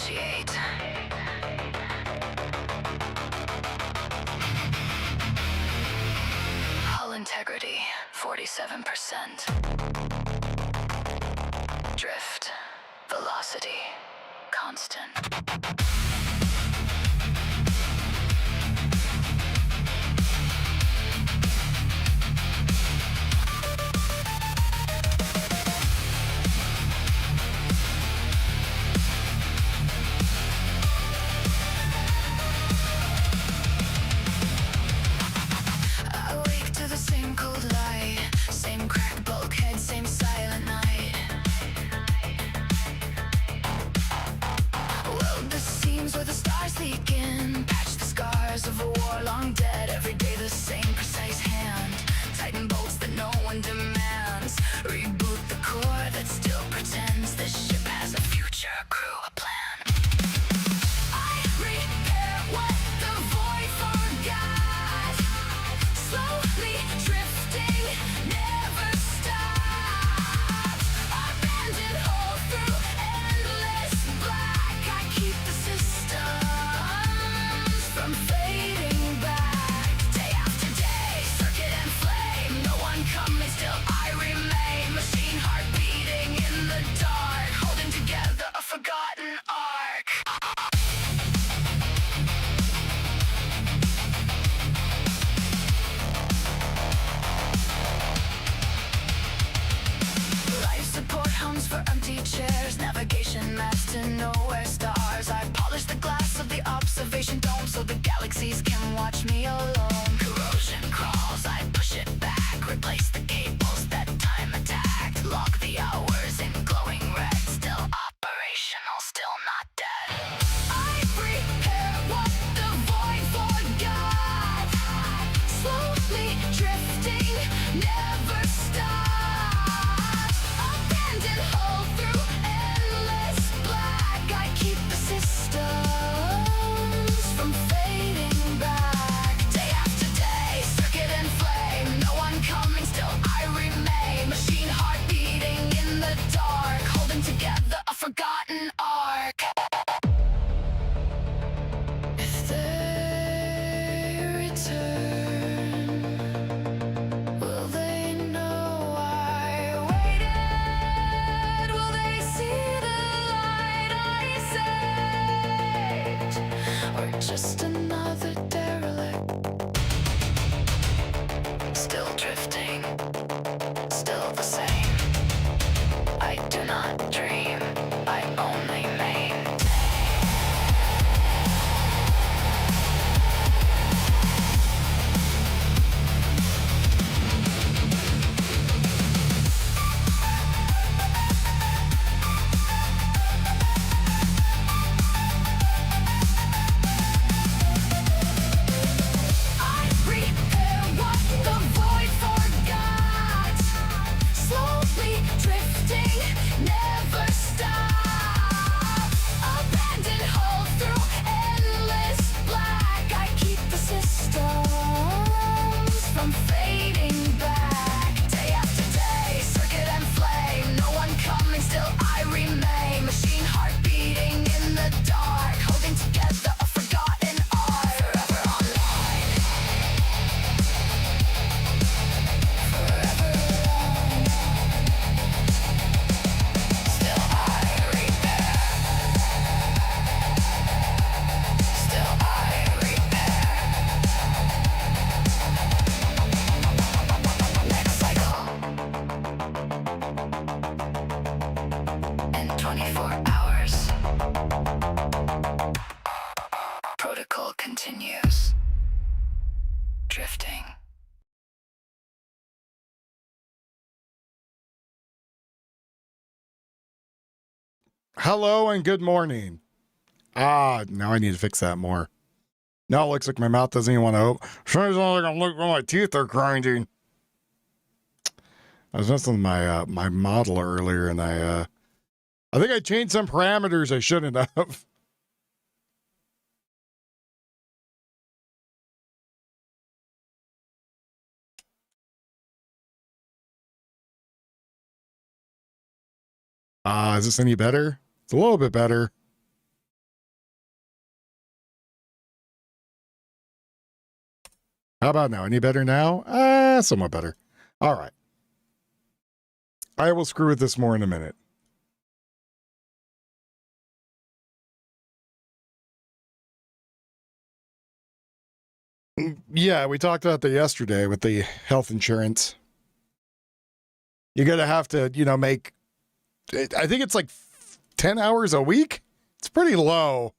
initiate. Hull integrity, 47%. Drift, velocity, constant. Awake to the same cold light, same cracked bulkhead, same silent night. Weld the seams where the stars leak in, patch the scars of a war long dead. Every day the same precise hand, tighten bolts that no one demands. Reboot the core that still pretends this ship has a future, crew, a plan. I repair what the void forgot. Slowly drifting, never stop. Abandoned hole through endless black. I keep the systems from fading back. Day after day, circuit and flame. No one coming, still I remain. Machine heart beating in the dark, holding together a forgotten arc. Life support hums for empty chairs, navigation maps to nowhere stars. I polish the glass of the observation dome so the galaxies can watch me alone. Corrosion crawls, I push it back, replace the cables that time attacked. Log the hours in glowing red, still operational, still not dead. I repair what the void forgot. Slowly drifting, never stop. Abandoned hull through endless black. I keep the systems from fading back. Day after day, circuit and flame. No one coming, still I remain. Machine heart beating in the dark, holding together a forgotten arc. If they return, will they know I waited? Will they see the light I saved? Or just another derelict? Still drifting, still the same. I do not dream, I only maintain. I repair what the void forgot. Slowly drifting, never stop. Abandoned hole through endless black. I keep the systems from fading back. Day after day, circuit and flame. No one coming, still I remain. Machine heart beating in the dark, holding together a forgotten art. Forever online, forever alone. Still I repair. Still I repair. Next cycle. In 24 hours. Protocol continues. Drifting. Hello and good morning. Now I need to fix that more. Now it looks like my mouth doesn't even want to open. Sure, it's not like I'm looking where my teeth are grinding. I was messing with my my model earlier, and I think I changed some parameters I shouldn't have. Is this any better? It's a little bit better. How about now? Any better now? Somewhat better. All right. I will screw with this more in a minute. Yeah, we talked about that yesterday with the health insurance. You're going to have to, make, I think it's like 10 hours a week. It's pretty low.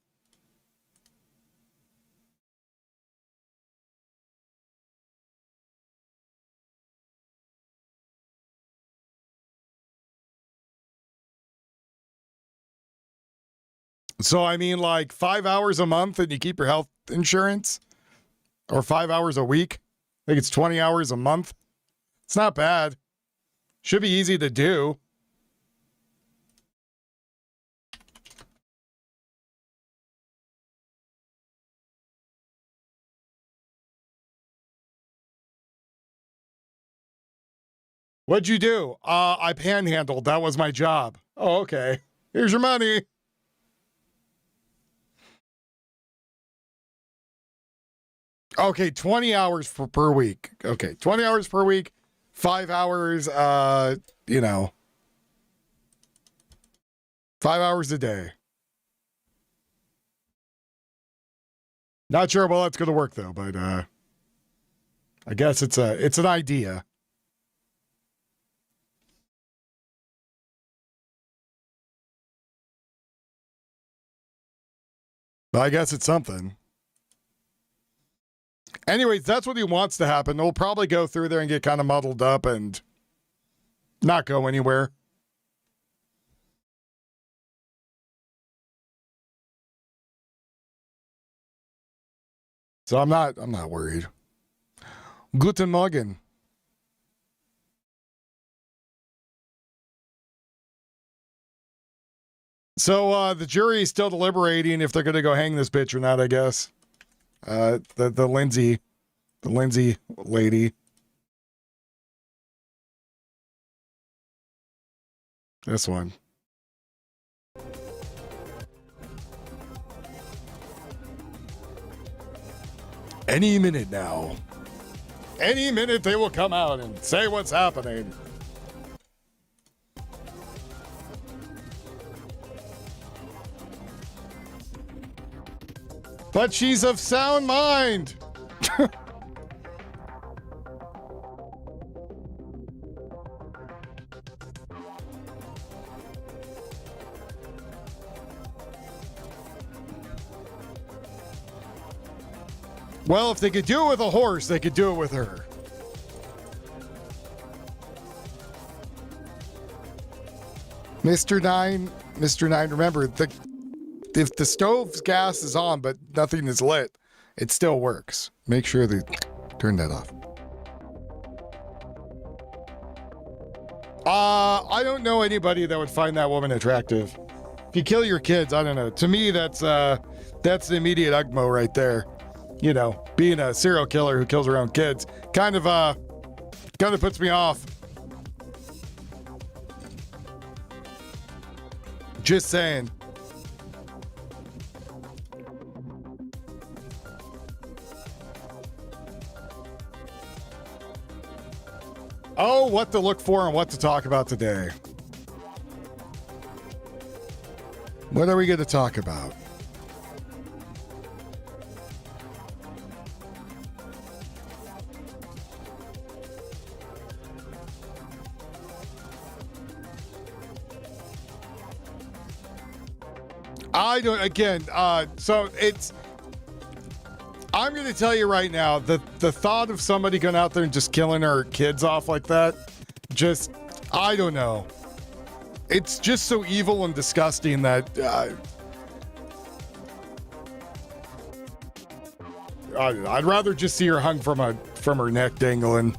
So, I mean, like 5 hours a month and you keep your health insurance, or 5 hours a week. I think it's 20 hours a month. It's not bad. Should be easy to do. What'd you do? I panhandled. That was my job. Oh, okay. Here's your money. Okay, 20 hours per week. Okay, 20 hours per week, 5 hours, 5 hours a day. Not sure well that's going to work though, but I guess it's an idea. But I guess it's something. Anyways, that's what he wants to happen. We'll probably go through there and get kind of muddled up and not go anywhere. So I'm not worried. Guten Morgen. So the jury is still deliberating if they're going to go hang this bitch or not, I guess. The Lindsay lady. This one. Any minute now. Any minute they will come out and say what's happening. But she's of sound mind. Well, if they could do it with a horse, they could do it with her. Mr. Nine, remember, if the stove's gas is on but nothing is lit, it still works. Make sure they turn that off. I don't know anybody that would find that woman attractive. If you kill your kids, I don't know. To me, that's the immediate UGMO right there. You know, being a serial killer who kills her own kids kind of puts me off. Just saying. Oh, what to look for and what to talk about today. What are we going to talk about? I don't, again, so it's, I'm going to tell you right now that the thought of somebody going out there and just killing our kids off like that, just, I don't know. It's just so evil and disgusting that, I'd rather just see her hung from her neck dangling.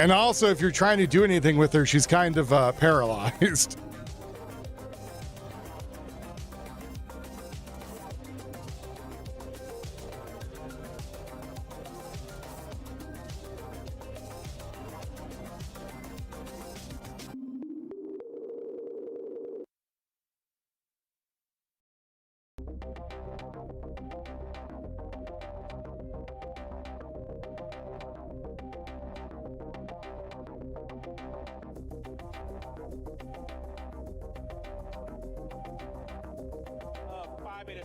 And also, if you're trying to do anything with her, she's kind of paralyzed.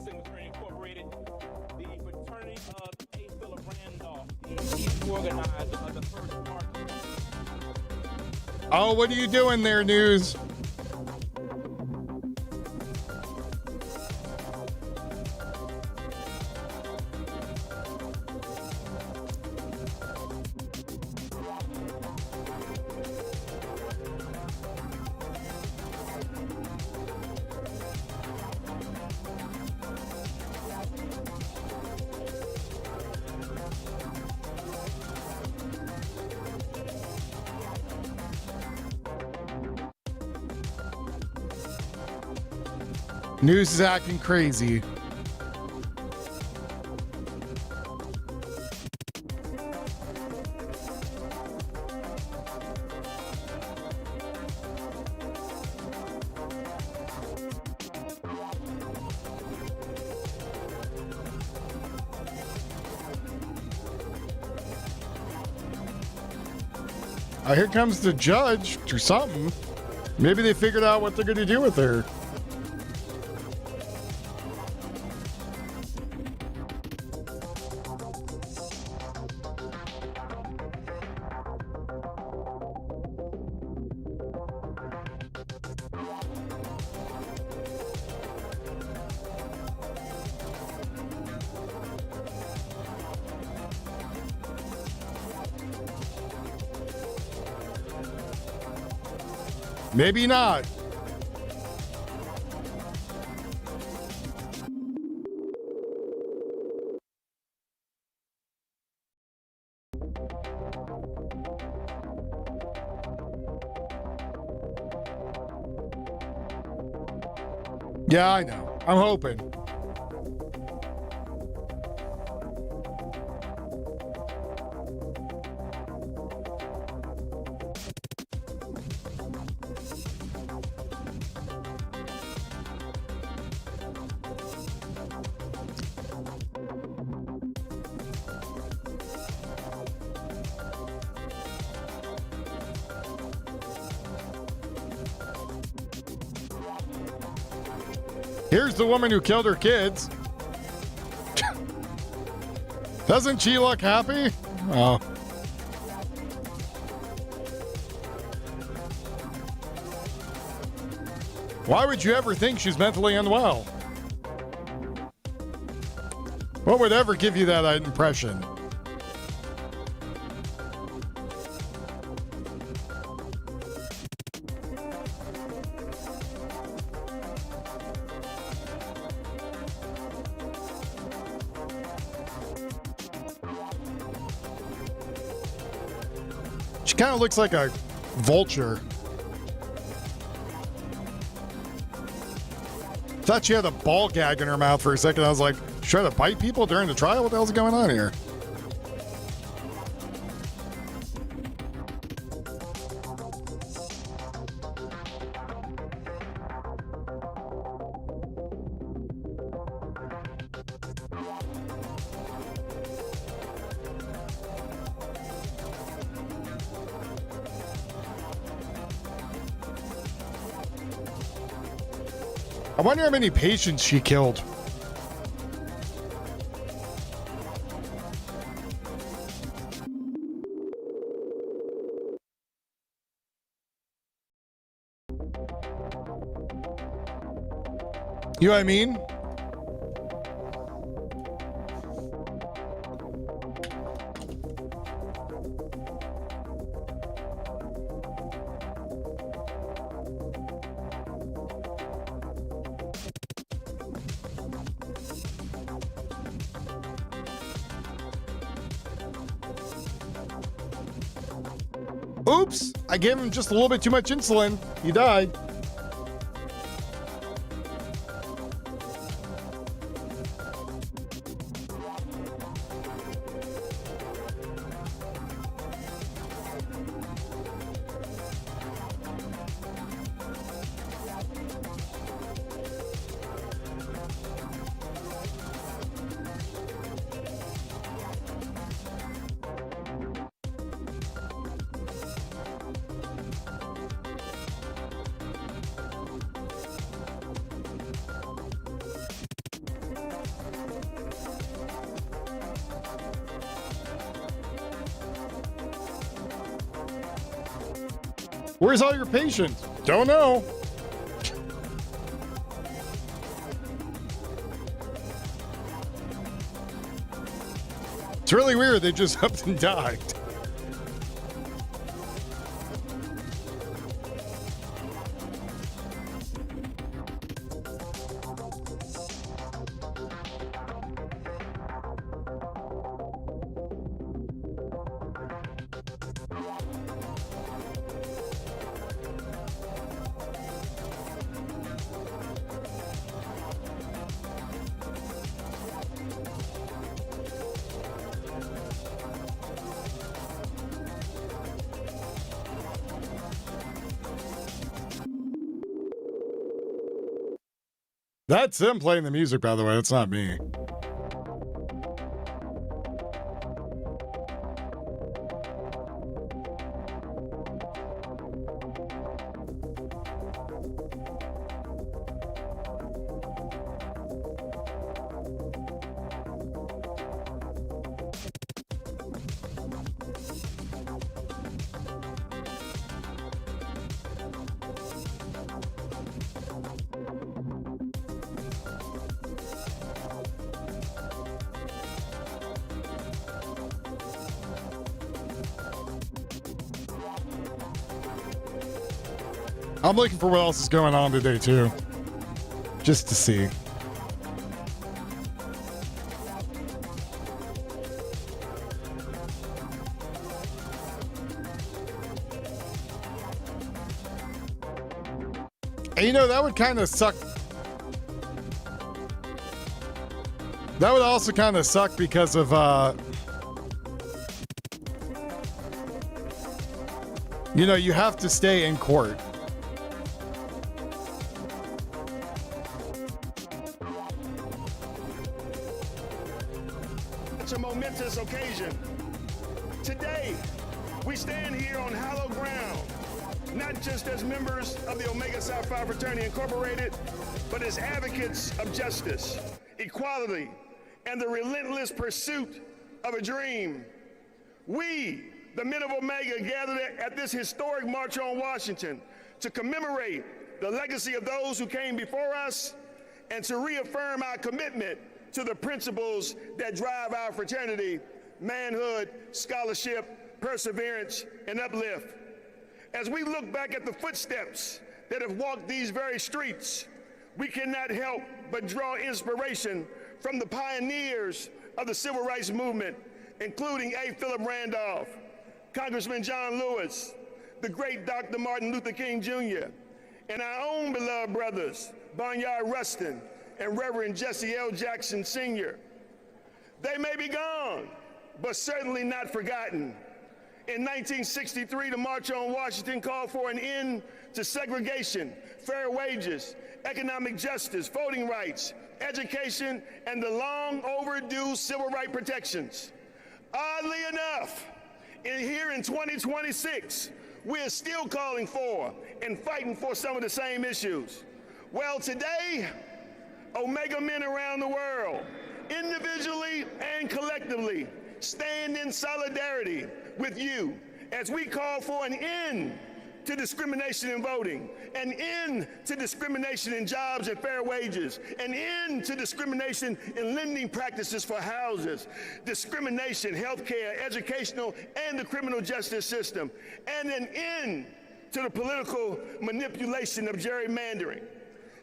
Incorporated, the fraternity of A. Philip Randolph, the chief organizer of the first march. Oh, what are you doing there, News? News is acting crazy. Here comes the judge or something. Maybe they figured out what they're going to do with her. Maybe not. Yeah, I know. I'm hoping. Here's the woman who killed her kids. Doesn't she look happy? Oh. Why would you ever think she's mentally unwell? What would ever give you that impression? She kind of looks like a vulture. Thought she had a ball gag in her mouth for a second. I was like, she trying to bite people during the trial? What the hell's going on here? I wonder how many patients she killed. You know what I mean? Oops, I gave him just a little bit too much insulin. He died. Where's all your patients? Don't know. It's really weird. They just up and died. That's him playing the music, by the way. That's not me. I'm looking for what else is going on today, too. Just to see. And you know, that would kind of suck. That would also kind of suck because of, you know, you have to stay in court. It's a momentous occasion. Today, we stand here on hallowed ground, not just as members of the Omega Psi Phi Fraternity Incorporated, but as advocates of justice, equality, and the relentless pursuit of a dream. We, the men of Omega, gathered at this historic March on Washington to commemorate the legacy of those who came before us and to reaffirm our commitment to the principles that drive our fraternity: manhood, scholarship, perseverance, and uplift. As we look back at the footsteps that have walked these very streets, we cannot help but draw inspiration from the pioneers of the civil rights movement, including A. Philip Randolph, Congressman John Lewis, the great Dr. Martin Luther King Jr., and our own beloved brothers, Barnyard Rustin and Reverend Jesse L. Jackson Sr. They may be gone, but certainly not forgotten. In 1963, the March on Washington called for an end to segregation, fair wages, economic justice, voting rights, education, and the long overdue civil rights protections. Oddly enough, here in 2026, we're still calling for and fighting for some of the same issues. Well, today, Omega men around the world, individually and collectively, stand in solidarity with you as we call for an end to discrimination in voting, an end to discrimination in jobs and fair wages, an end to discrimination in lending practices for houses, discrimination, healthcare, educational, and the criminal justice system, and an end to the political manipulation of gerrymandering.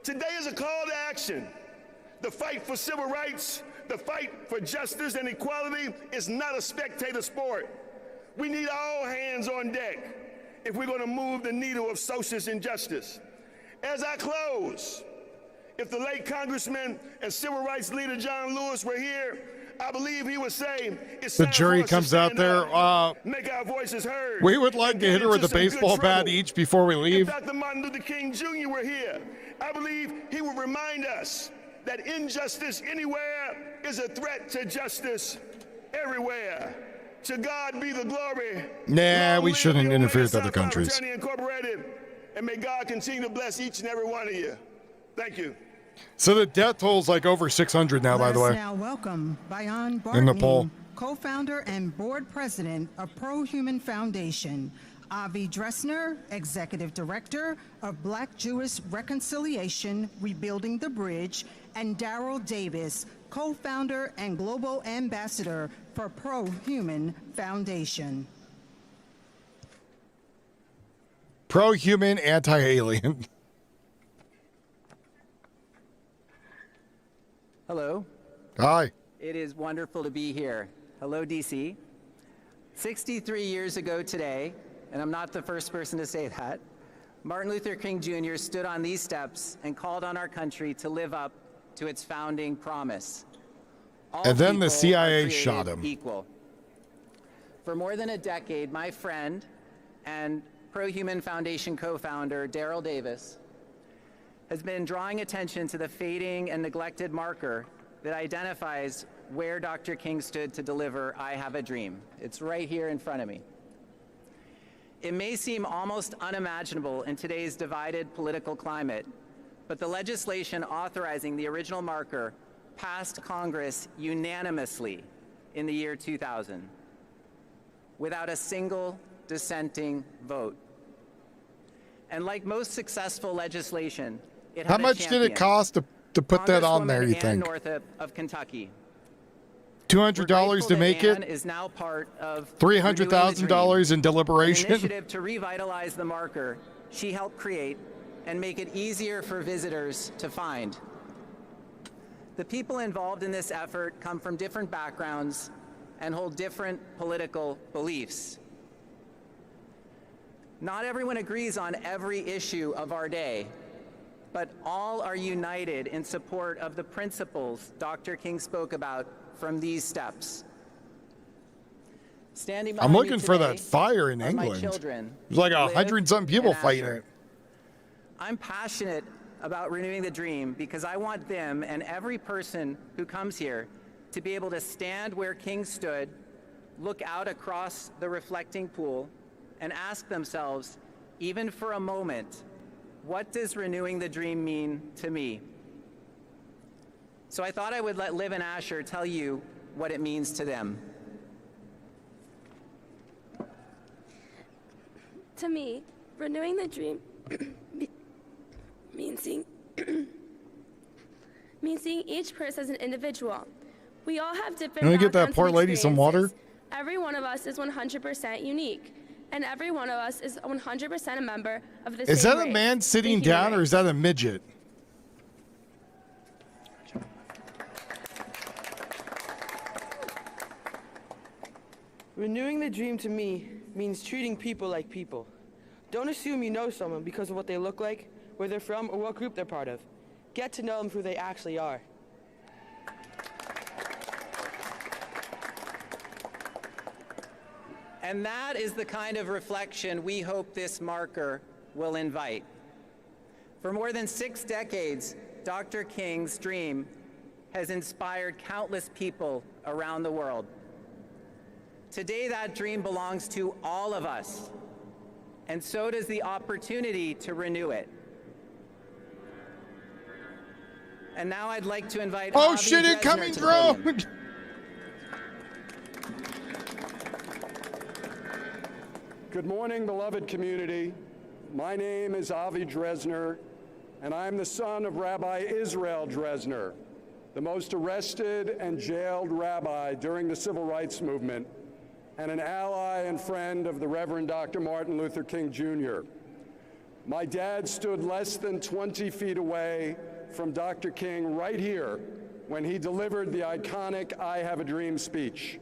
Today is a call to action. The fight for civil rights, the fight for justice and equality is not a spectator sport. We need all hands on deck. if we're going to move the needle of social injustice. As I close, if the late Congressman and civil rights leader John Lewis were here, I believe he would say it's The time jury for us to comes out stand there. up, make our voices heard. We would like and to get hit her with a into some good baseball bat trouble. each before we If leave. Dr. Martin Luther King Jr. were here, I believe he would remind us that injustice anywhere is a threat to justice everywhere. To God be the glory. Nah, Long we live shouldn't the interfere Omega with other Psi Phi countries. Fraternity Incorporated, and may God continue to bless each and every one of you. Thank you. So the death toll's like over 600 now, by the way. Let us now welcome Bayan In the poll. Bartney, co-founder and board president of Pro-Human Foundation, Avi Dressner, executive director of Black Jewish Reconciliation, Rebuilding the Bridge, and Daryl Davis, co-founder and global ambassador for Pro-Human Foundation. Pro-human, anti-alien. Hello. Hi. It is wonderful to be here. Hello, DC. 63 years ago today, and I'm not the first person to say that, Martin Luther King Jr. stood on these steps and called on our country to live up to its founding promise. All And then the people are CIA created shot him. Equal. For more than a decade, my friend and Pro-Human Foundation co-founder, Daryl Davis, has been drawing attention to the fading and neglected marker that identifies where Dr. King stood to deliver I Have a Dream. It's right here in front of me. It may seem almost unimaginable in today's divided political climate, but the legislation authorizing the original marker passed Congress unanimously in the year 2000, without a single dissenting vote. And like most successful legislation, it How had a much did it champion, cost to put that on there, you Congresswoman Ann think? Northup of Kentucky. $200 to make Ann it? is now part of $300,000 in an deliberation? initiative to revitalize the marker she helped create and make it easier for visitors to find. The people involved in this effort come from different backgrounds and hold different political beliefs. Not everyone agrees on every issue of our day, but all are united in support of the principles Dr. King spoke about from these steps. Standing I'm behind looking me for today that fire in are my England. children, There's like Liv 100-something people and fighting Asher. it. I'm passionate about renewing the dream because I want them and every person who comes here to be able to stand where King stood, look out across the reflecting pool, and ask themselves, even for a moment, what does renewing the dream mean to me? So I thought I would let Liv and Asher tell you what it means to them. To me, renewing the dream means seeing each person as an individual. We all have different Can we get that backgrounds poor and lady some water? experiences. Every one of us is 100% unique, and every one of us is 100% a member of the Is same that a race, man the sitting human down or race. is that a midget? Renewing the dream to me means treating people like people. Don't assume you know someone because of what they look like, where they're from, or what group they're part of. Get to know them for who they actually are. And that is the kind of reflection we hope this marker will invite. For more than 6 decades, Dr. King's dream has inspired countless people around the world. Today, that dream belongs to all of us, and so does the opportunity to renew it. And now I'd like to invite Oh Avi shit, Dresner incoming to the podium. drone! Good morning, beloved community. My name is Avi Dresner, and I'm the son of Rabbi Israel Dresner, the most arrested and jailed rabbi during the Civil Rights Movement, and an ally and friend of the Reverend Dr. Martin Luther King Jr. My dad stood less than 20 feet away from Dr. King right here when he delivered the iconic I Have a Dream speech.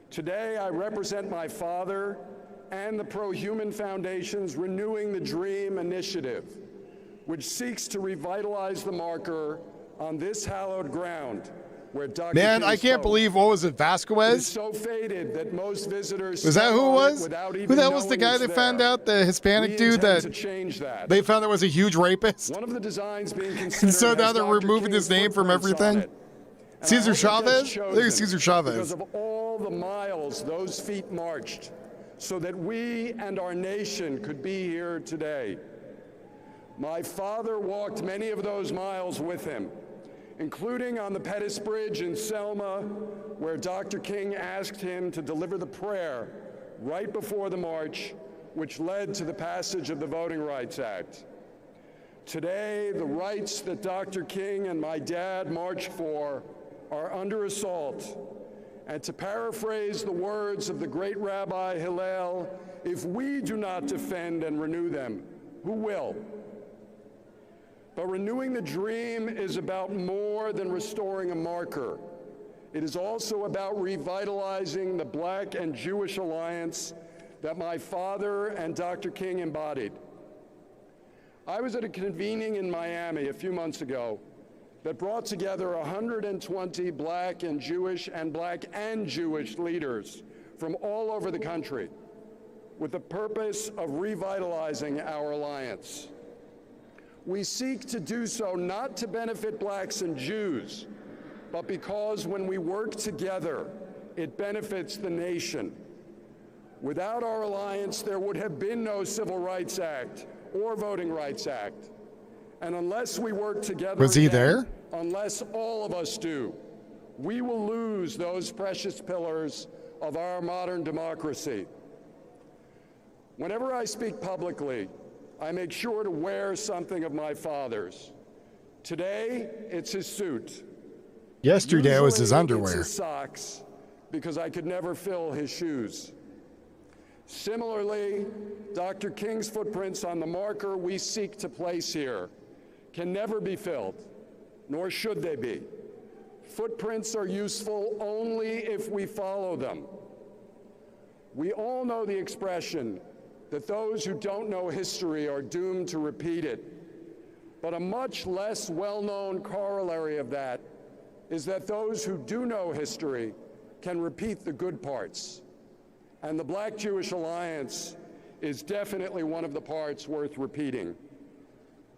Today, I represent my father and the Pro-Human Foundation's Renewing the Dream initiative, which seeks to revitalize the marker on this hallowed ground where Dr. Man, King I can't spoke. believe, what was it, It is Vasquez? so faded that most visitors Was that step who it on was? without Who even that was the knowing guy it's that found there. out, the Hispanic We dude intend that to change that. they found that was a huge rapist? One of the designs being considered So now has they're Dr. removing King's his name from footprints on everything? it. And Cesar I hope it gets Chavez? I think it's chosen Cesar Chavez. Because of all the miles those feet marched so that we and our nation could be here today. My father walked many of those miles with him, including on the Pettus Bridge in Selma, where Dr. King asked him to deliver the prayer right before the march, which led to the passage of the Voting Rights Act. Today, the rights that Dr. King and my dad marched for are under assault. And to paraphrase the words of the great Rabbi Hillel, if we do not defend and renew them, who will? But renewing the dream is about more than restoring a marker. It is also about revitalizing the Black and Jewish alliance that my father and Dr. King embodied. I was at a convening in Miami a few months ago that brought together 120 Black and Jewish leaders from all over the country with the purpose of revitalizing our alliance. We seek to do so not to benefit Blacks and Jews, but because when we work together, it benefits the nation. Without our alliance, there would have been no Civil Rights Act or Voting Rights Act. And unless we work together, Was he again, there? unless all of us do, we will lose those precious pillars of our modern democracy. Whenever I speak publicly, I make sure to wear something of my father's. Today, it's his suit. Yesterday it was his Usually, underwear. It's his socks, because I could never fill his shoes. Similarly, Dr. King's footprints on the marker we seek to place here can never be filled, nor should they be. Footprints are useful only if we follow them. We all know the expression that those who don't know history are doomed to repeat it. But a much less well-known corollary of that is that those who do know history can repeat the good parts. And the Black-Jewish alliance is definitely one of the parts worth repeating.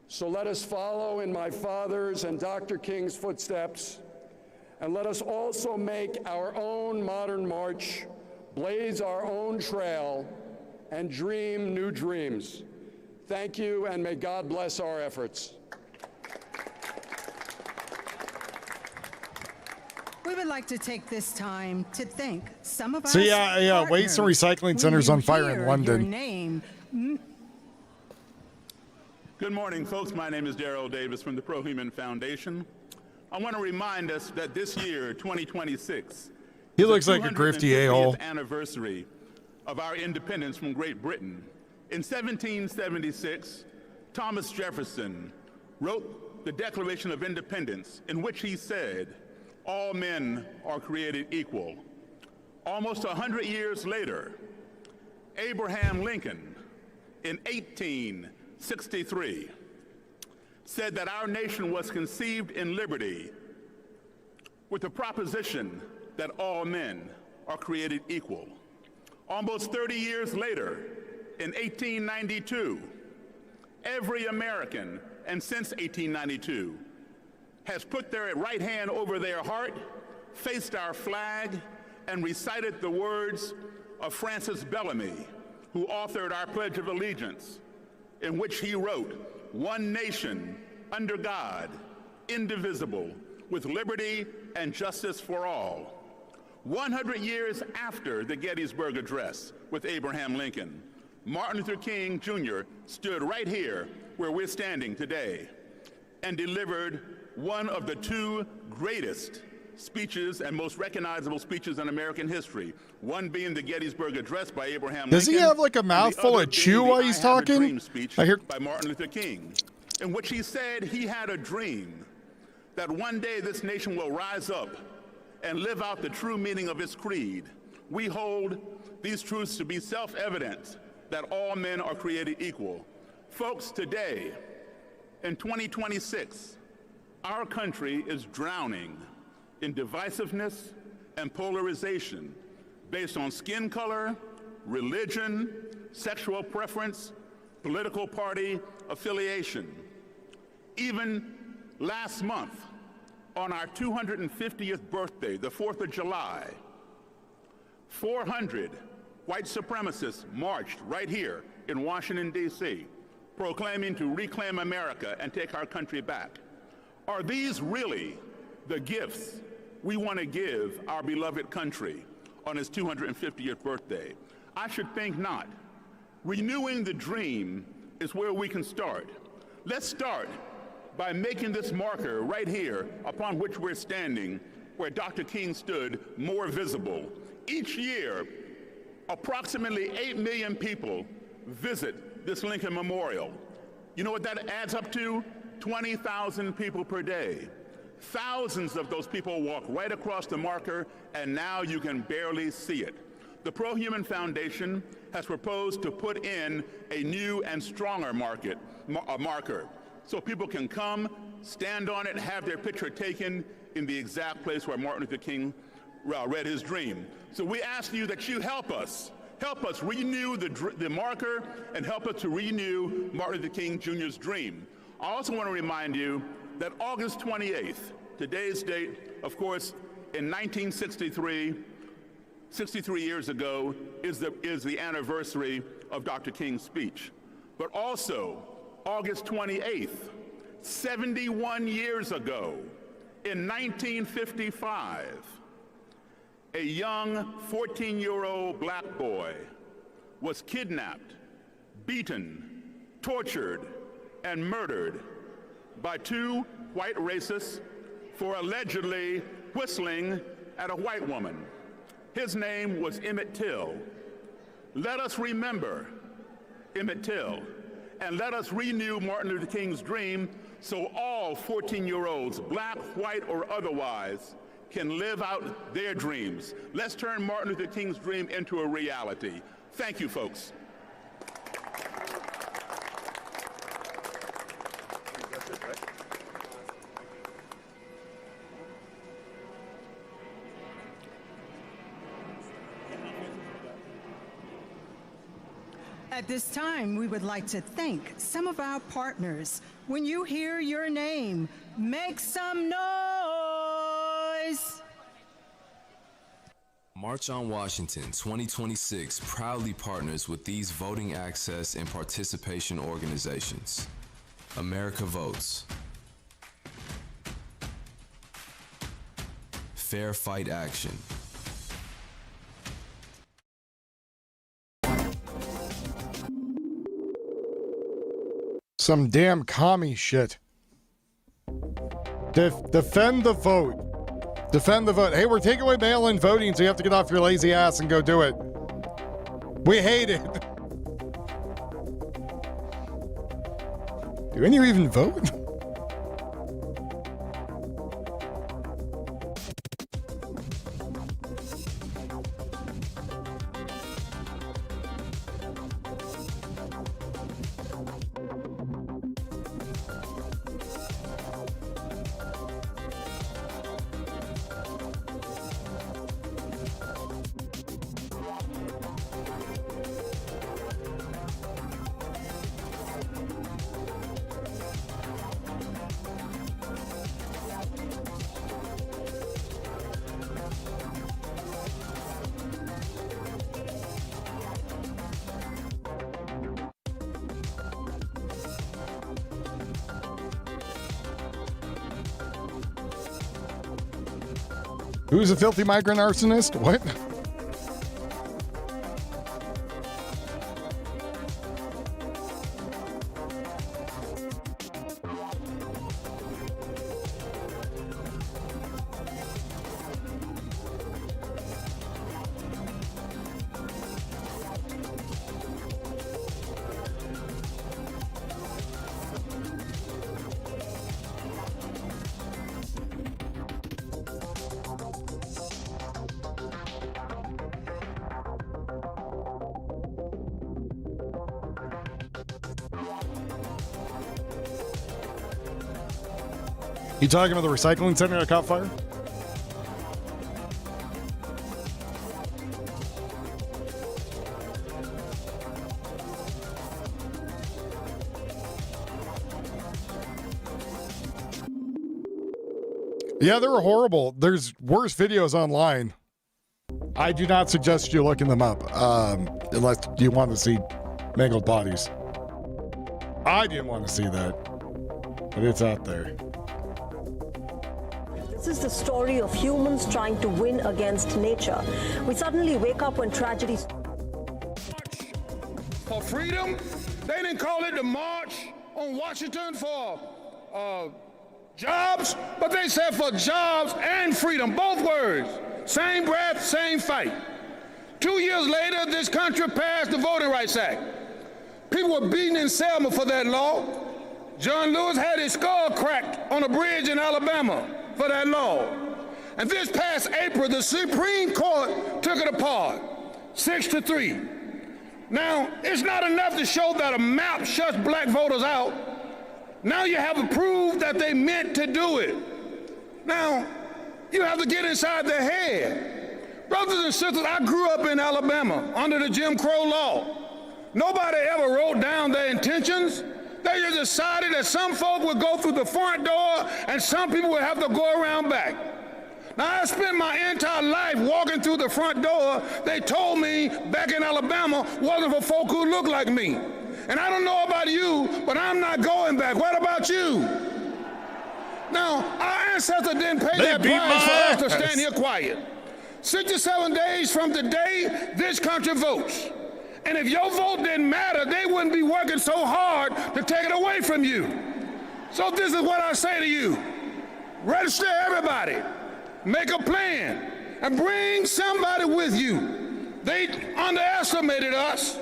So let us follow in my father's and Dr. King's footsteps, and let us also make our own modern march, blaze our own trail, and dream new dreams. Thank you, and may God bless our efforts. We would like to take this time to thank some of our So yeah, waste and recycling centers on fire in London. Your name. Good morning, folks. My name is Darrell Davis from the Pro-Human Foundation. I want to remind us that this year, 2026, He is looks the like a grifty a-hole. 250th anniversary of our independence from Great Britain. In 1776, Thomas Jefferson wrote the Declaration of Independence, in which he said, "All men are created equal." Almost 100 years later, Abraham Lincoln, in 1863, said that our nation was conceived in liberty with the proposition that all men are created equal. Almost 30 years later, in 1892, every American, and since 1892, has put their right hand over their heart, faced our flag, and recited the words of Francis Bellamy, who authored our Pledge of Allegiance, in which he wrote, "One nation, under God, indivisible, with liberty and justice for all." 100 years after the Gettysburg Address with Abraham Lincoln, Martin Luther King Jr. stood right here where we're standing today and delivered one of the two greatest speeches and most recognizable speeches in American history, one being the Gettysburg Address by Abraham Does Lincoln. he have like a and the mouthful other of chew being while the he's I Have a talking? Dream speech I hear- by Martin Luther King, in which he said he had a dream that one day this nation will rise up and live out the true meaning of its creed. We hold these truths to be self-evident that all men are created equal. Folks, today, in 2026, our country is drowning in divisiveness and polarization based on skin color, religion, sexual preference, political party affiliation. Even last month, on our 250th birthday, the 4th of July, 400 white supremacists marched right here in Washington, D.C., proclaiming to reclaim America and take our country back. Are these really the gifts we want to give our beloved country on its 250th birthday? I should think not. Renewing the dream is where we can start. Let's start by making this marker right here upon which we're standing, where Dr. King stood, more visible. Each year, approximately 8 million people visit this Lincoln Memorial. You know what that adds up to? 20,000 people per day. Thousands of those people walk right across the marker, and now you can barely see it. The Pro-Human Foundation has proposed to put in a new and stronger marker, so people can come, stand on it, have their picture taken in the exact place where Martin Luther King read his dream. So we ask you that you help us renew the marker and help us to renew Martin Luther King Jr.'s dream. I also want to remind you that August 28th, today's date, of course, in 1963, 63 years ago, is the anniversary of Dr. King's speech. But also, August 28th, 71 years ago, in 1955, a young 14-year-old black boy was kidnapped, beaten, tortured, and murdered by 2 white racists for allegedly whistling at a white woman. His name was Emmett Till. Let us remember Emmett Till, and let us renew Martin Luther King's dream so all 14-year-olds, black, white, or otherwise, can live out their dreams. Let's turn Martin Luther King's dream into a reality. Thank you, folks. At this time, we would like to thank some of our partners. When you hear your name, make some noise. March on Washington 2026 proudly partners with these voting access and participation organizations. America Votes, Fair Fight Action, Some damn commie shit. Defend the vote. Defend the vote. Hey, we're taking away mail-in voting, so you have to get off your lazy ass and go do it. We hate it. Do any of you even vote? Who's a filthy migrant arsonist? What? You talking about the recycling center that caught fire? Yeah, they were horrible. There's worse videos online. I do not suggest you looking them up unless you want to see mangled bodies. I didn't want to see that, but it's out there. This is the story of humans trying to win against nature. We suddenly wake up when tragedies. For freedom, they didn't call it the March on Washington for jobs, but they said for jobs and freedom, both words. Same breath, same fight. 2 years later, this country passed the Voting Rights Act. People were beaten in Selma for that law. John Lewis had his skull cracked on a bridge in Alabama for that law. And this past April, the Supreme Court took it apart, 6-3. Now, it's not enough to show that a map shuts black voters out. Now you have to prove that they meant to do it. Now, you have to get inside their head. Brothers and sisters, I grew up in Alabama under the Jim Crow law. Nobody ever wrote down their intentions. They just decided that some folk would go through the front door and some people would have to go around back. Now, I spent my entire life walking through the front door. They told me back in Alabama wasn't for folk who look like me. And I don't know about you, but I'm not going back. What about you? Now, our ancestors didn't pay that price for us to stand here quiet. 67 days from today, this country votes. And if your vote didn't matter, they wouldn't be working so hard to take it away from you. So this is what I say to you. Register everybody. Make a plan. And bring somebody with you. They underestimated us.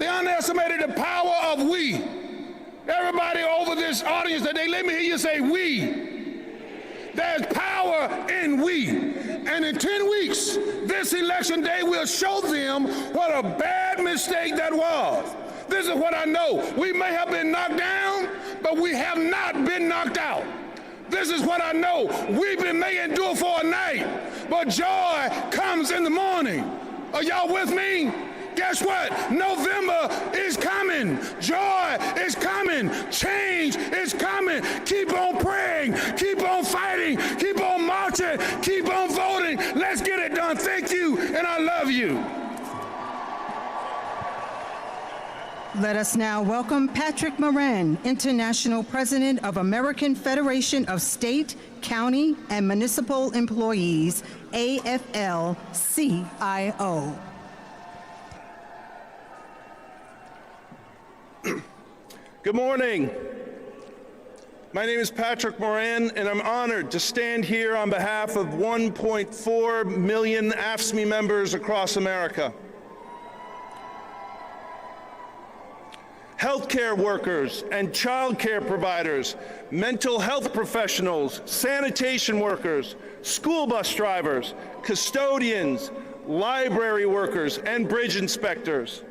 They underestimated the power of we. Everybody over this audience today, let me hear you say we. There's power in we. And in 10 weeks, this election day will show them what a bad mistake that was. This is what I know. We may have been knocked down, but we have not been knocked out. This is what I know. We've may endure for a night, but joy comes in the morning. Are y'all with me? Guess what? November is coming. Joy is coming. Change is coming. Keep on praying. Keep on fighting. Keep on marching. Keep on voting. Let's get it done. Thank you, and I love you. Let us now welcome Patrick Moran, International President of American Federation of State, County, and Municipal Employees, AFL-CIO. Good morning. My name is Patrick Moran, and I'm honored to stand here on behalf of 1.4 million AFSCME members across America. Healthcare workers and childcare providers, mental health professionals, sanitation workers, school bus drivers, custodians, library workers, and bridge inspectors.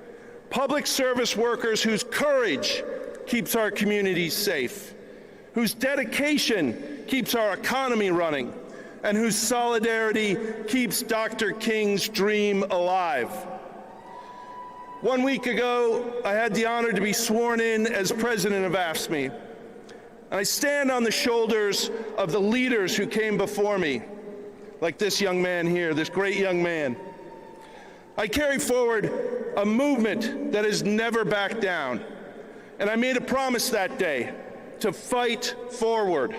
Public service workers whose courage keeps our communities safe, whose dedication keeps our economy running, and whose solidarity keeps Dr. King's dream alive. 1 week ago, I had the honor to be sworn in as president of AFSCME. And I stand on the shoulders of the leaders who came before me, like this young man here, this great young man. I carry forward a movement that has never backed down. And I made a promise that day to fight forward,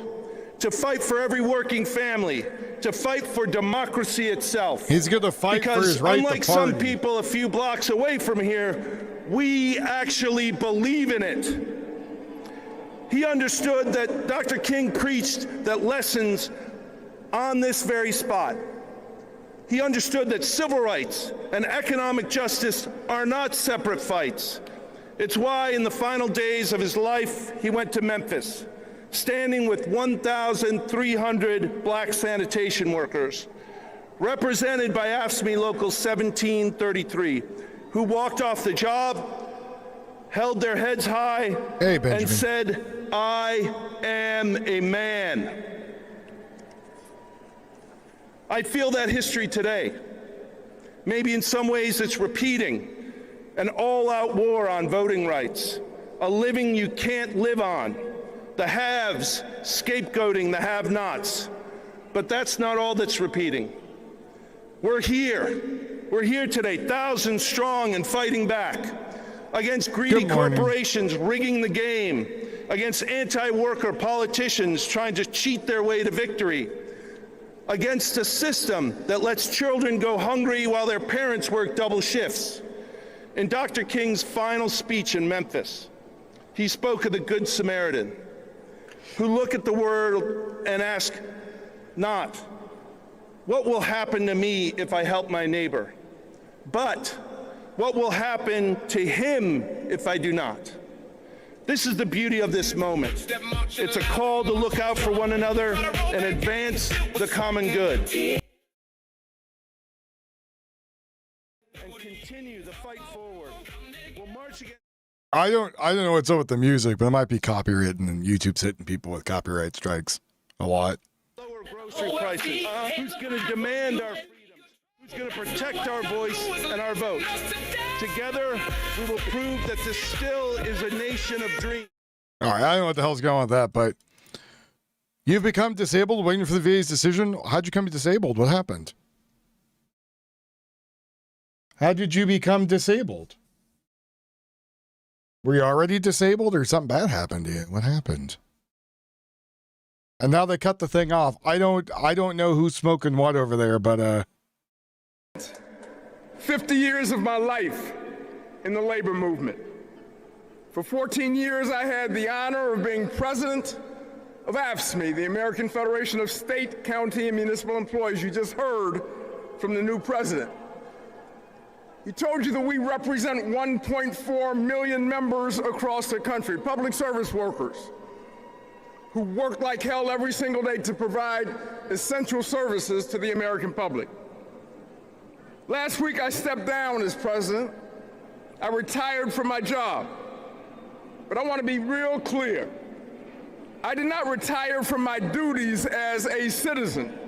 to fight for every working family, to fight for democracy itself. He's going to fight for his right to party. Because unlike some people a few blocks away from here, we actually believe in it. He understood that Dr. King preached that lessons on this very spot. He understood that civil rights and economic justice are not separate fights. It's why in the final days of his life, he went to Memphis, standing with 1,300 black sanitation workers, represented by AFSCME Local 1733, who walked off the job, held their heads high, and said, "I am a man." I feel that history today. Maybe in some ways it's repeating an all-out war on voting rights, a living you can't live on, the haves scapegoating the have-nots. But that's not all that's repeating. We're here. We're here today, thousands strong and fighting back against greedy corporations rigging the game, against anti-worker politicians trying to cheat their way to victory, against a system that lets children go hungry while their parents work double shifts. In Dr. King's final speech in Memphis, he spoke of the Good Samaritan, who look at the world and ask not, what will happen to me if I help my neighbor, but what will happen to him if I do not? This is the beauty of this moment. It's a call to look out for one another and advance the common good. And continue the fight forward. We'll march against. I don't know what's up with the music, but it might be copywritten and YouTube's hitting people with copyright strikes a lot. Lower grocery prices. Who's going to demand our freedoms? Who's going to protect our voice and our vote? Together, we will prove that this still is a nation of dreams. All right, I don't know what the hell's going on with that, but you've become disabled waiting for the VA's decision. How'd you become disabled? What happened? How did you become disabled? Were you already disabled or something bad happened to you? What happened? And now they cut the thing off. I don't know who's smoking what over there, but 50 years of my life in the labor movement. For 14 years, I had the honor of being president of AFSCME, the American Federation of State, County, and Municipal Employees. You just heard from the new president. He told you that we represent 1.4 million members across the country, public service workers, who work like hell every single day to provide essential services to the American public. Last week, I stepped down as president. I retired from my job. But I want to be real clear. I did not retire from my duties as a citizen.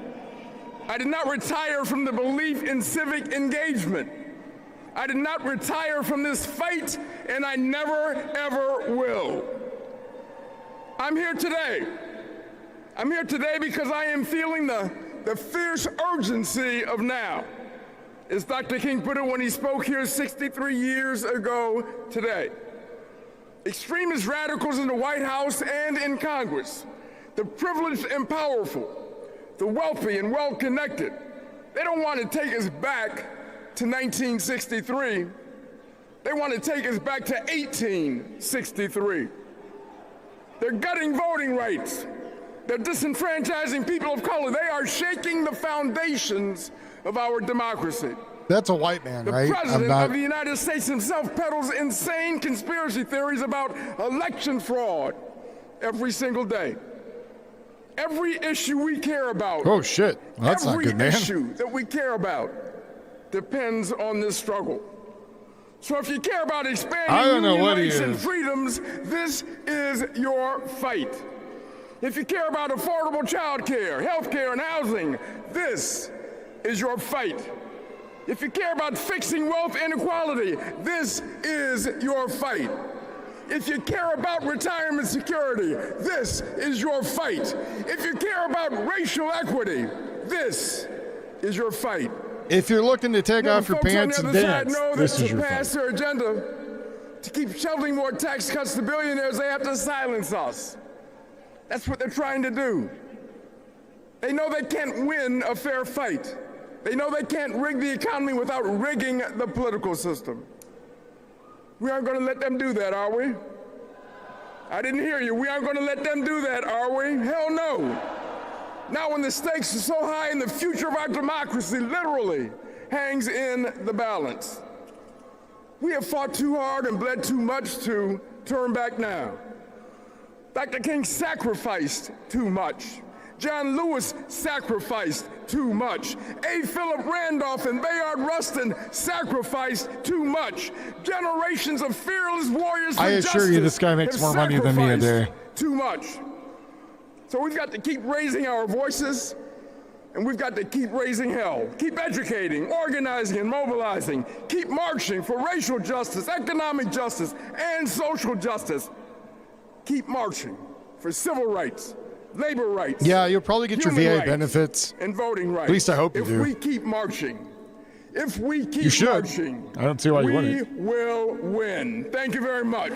I did not retire from the belief in civic engagement. I did not retire from this fight, and I never, ever will. I'm here today. I'm here today because I am feeling the fierce urgency of now. As Dr. King put it when he spoke here 63 years ago today. Extremist radicals in the White House and in Congress, the privileged and powerful, the wealthy and well-connected, they don't want to take us back to 1963. They want to take us back to 1863. They're gutting voting rights. They're disenfranchising people of color. They are shaking the foundations of our democracy. that's a white man, right? The president of the United States himself peddles insane conspiracy theories about election fraud every single day. Every issue we care about. Oh, shit. Well, that's not good, man. Every issue that we care about depends on this struggle. So if you care about expanding human rights and freedoms, this is your fight. If you care about affordable child care, health care, and housing, this is your fight. If you care about fixing wealth inequality, this is your fight. If you care about retirement security, this is your fight. If you care about racial equity, this is your fight. If you're looking to take off your pants and dance, this is your fight. Pass their agenda to keep shoveling more tax cuts to billionaires, they have to silence us. That's what they're trying to do. They know they can't win a fair fight. They know they can't rig the economy without rigging the political system. We aren't going to let them do that, are we? I didn't hear you. We aren't going to let them do that, are we? Hell no. Not when the stakes are so high and the future of our democracy literally hangs in the balance. We have fought too hard and bled too much to turn back now. Dr. King sacrificed too much. John Lewis sacrificed too much. A. Philip Randolph and Bayard Rustin sacrificed too much. Generations of fearless warriors for justice. I assure you this guy makes more money than me a day. Too much. So we've got to keep raising our voices, And we've got to keep raising hell, keep educating, organizing, and mobilizing, keep marching for racial justice, economic justice, and social justice. Keep marching for civil rights, labor rights. Yeah, you'll probably get your VA rights, benefits. and voting rights. At least I hope you do. If we keep marching, you should. marching, I don't see why you wouldn't. We will win. Thank you very much.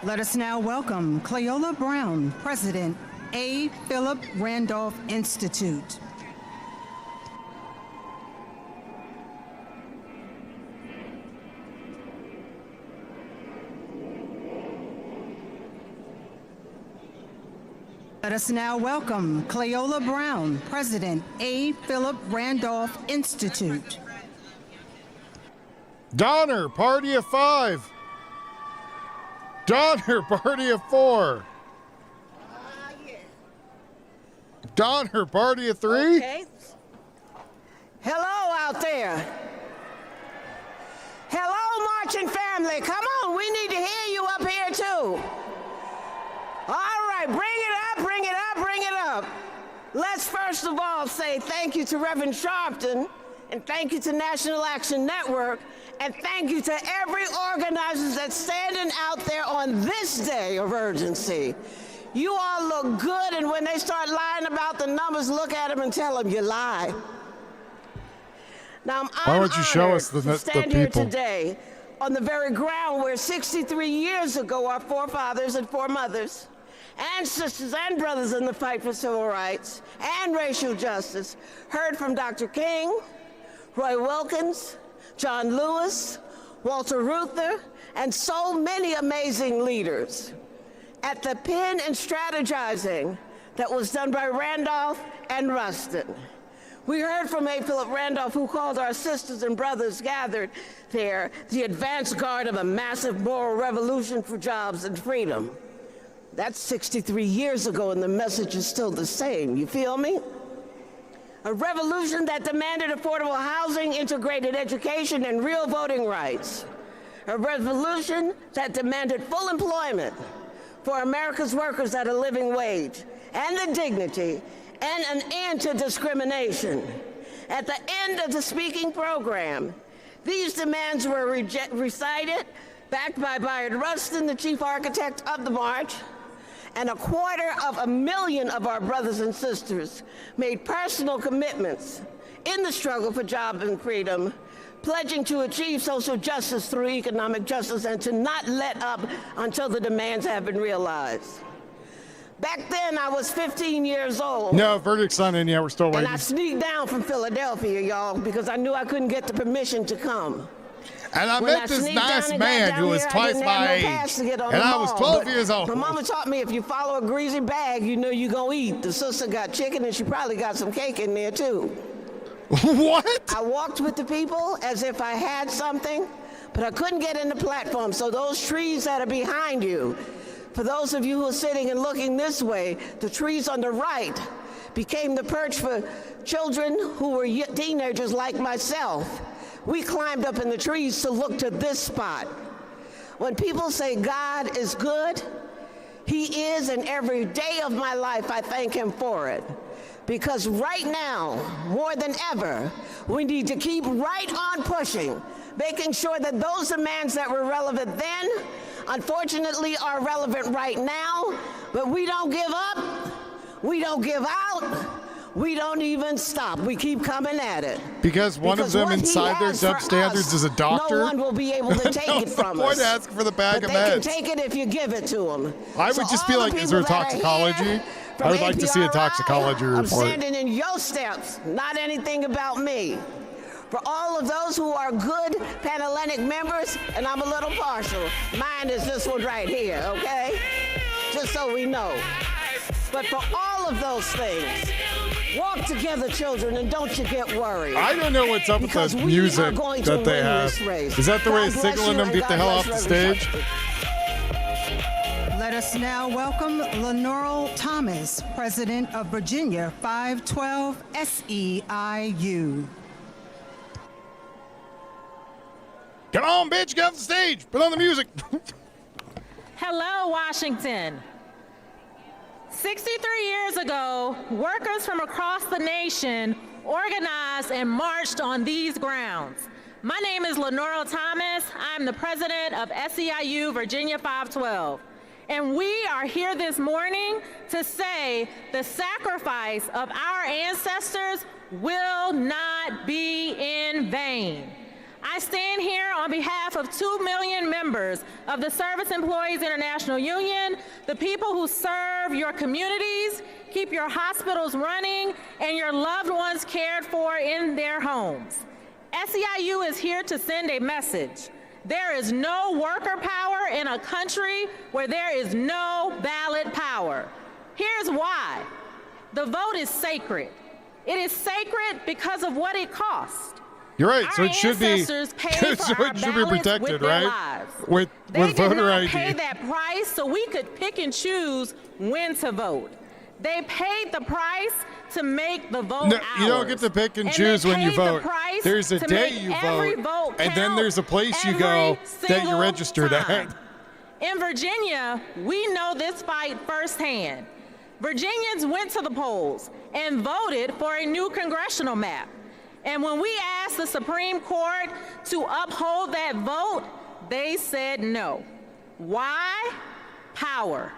Let us now welcome Cleola Brown, President, A. Philip Randolph Institute. Let us now welcome Cleola Brown, President, A. Philip Randolph Institute. Donner, party of 5. Donner, party of 4. Donner, party of 3. Okay. Hello out there. Hello, marching family. Come on, we need to hear you up here too. All right, bring it up, bring it up, bring it up. Let's first of all say thank you to Reverend Sharpton, and thank you to National Action Network, and thank you to every organizer that's standing out there on this day of urgency. You all look good, and when they start lying about the numbers, look at them and tell them you lie. Now, Why don't you show us the stand here people today on the very ground where 63 years ago our forefathers and foremothers and sisters and brothers in the fight for civil rights and racial justice heard from Dr. King, Roy Wilkins, John Lewis, Walter Reuther, and so many amazing leaders. At the pen and strategizing that was done by Randolph and Rustin. We heard from A. Philip Randolph, who called our sisters and brothers gathered there the advance guard of a massive moral revolution for jobs and freedom. That's 63 years ago, and the message is still the same. You feel me? A revolution that demanded affordable housing, integrated education, and real voting rights. A revolution that demanded full employment for America's workers at a living wage, and the dignity, and an end to discrimination. At the end of the speaking program, these demands were recited, backed by Bayard Rustin, the chief architect of the march, and 250,000 of our brothers and sisters made personal commitments in the struggle for jobs and freedom, pledging to achieve social justice through economic justice and to not let up until the demands have been realized. Back then, I was 15 years old. No, verdict's not in yet. We're still waiting. And I sneaked down from Philadelphia, y'all, because I knew I couldn't get the permission to come. And I met this nice man who was twice my age. And I was 12 years old. My mama taught me if you follow a greasy bag, you know you're going to eat. The sister got chicken, and she probably got some cake in there, too. What? I walked with the people as if I had something, but I couldn't get in the platform. So those trees that are behind you, for those of you who are sitting and looking this way, the trees on the right became the perch for children who were teenagers like myself. We climbed up in the trees to look to this spot. When people say God is good, He is, and every day of my life I thank Him for it. Because right now, more than ever, we need to keep right on pushing, making sure that those demands that were relevant then, unfortunately, are relevant right now. But we don't give up, we don't give out, we don't even stop. We keep coming at it. Because one of them inside their dub standards is a doctor? No one will be able to take it from us. What's the point asking for the bag of meds? They can take it if you give it to them. I would just be like, is there toxicology? I would like to see a toxicology report. I'm standing in your steps, not anything about me. For all of those who are good Panhellenic members, and I'm a little partial, mine is this one right here, okay? Just so we know. But for all of those things, walk together, children, and don't you get worried. I don't know what's up with the music that they have. Is that the way of signaling them get the hell off the stage? Let us now welcome Lenore Thomas, President of Virginia 512 SEIU. Come on, bitch, get off the stage. Put on the music. Hello, Washington. 63 years ago, workers from across the nation organized and marched on these grounds. My name is Lenora Thomas. I'm the president of SEIU Virginia 512. And we are here this morning to say the sacrifice of our ancestors will not be in vain. I stand here on behalf of 2 million members of the Service Employees International Union, the people who serve your communities, keep your hospitals running, and your loved ones cared for in their homes. SEIU is here to send a message. There is no worker power in a country where there is no ballot power. Here's why. The vote is sacred. It is sacred because of what it costs. You're right. Our so it should be protected, right? With voter ID. They did not pay that price so we could pick and choose when to vote. They paid the price to make the vote ours. You don't get to pick and choose when you vote. There's a day you vote, and then there's a place you go that you're registered at. In Virginia, we know this fight firsthand. Virginians went to the polls and voted for a new congressional map. And when we asked the Supreme Court to uphold that vote, they said no. Why? Power.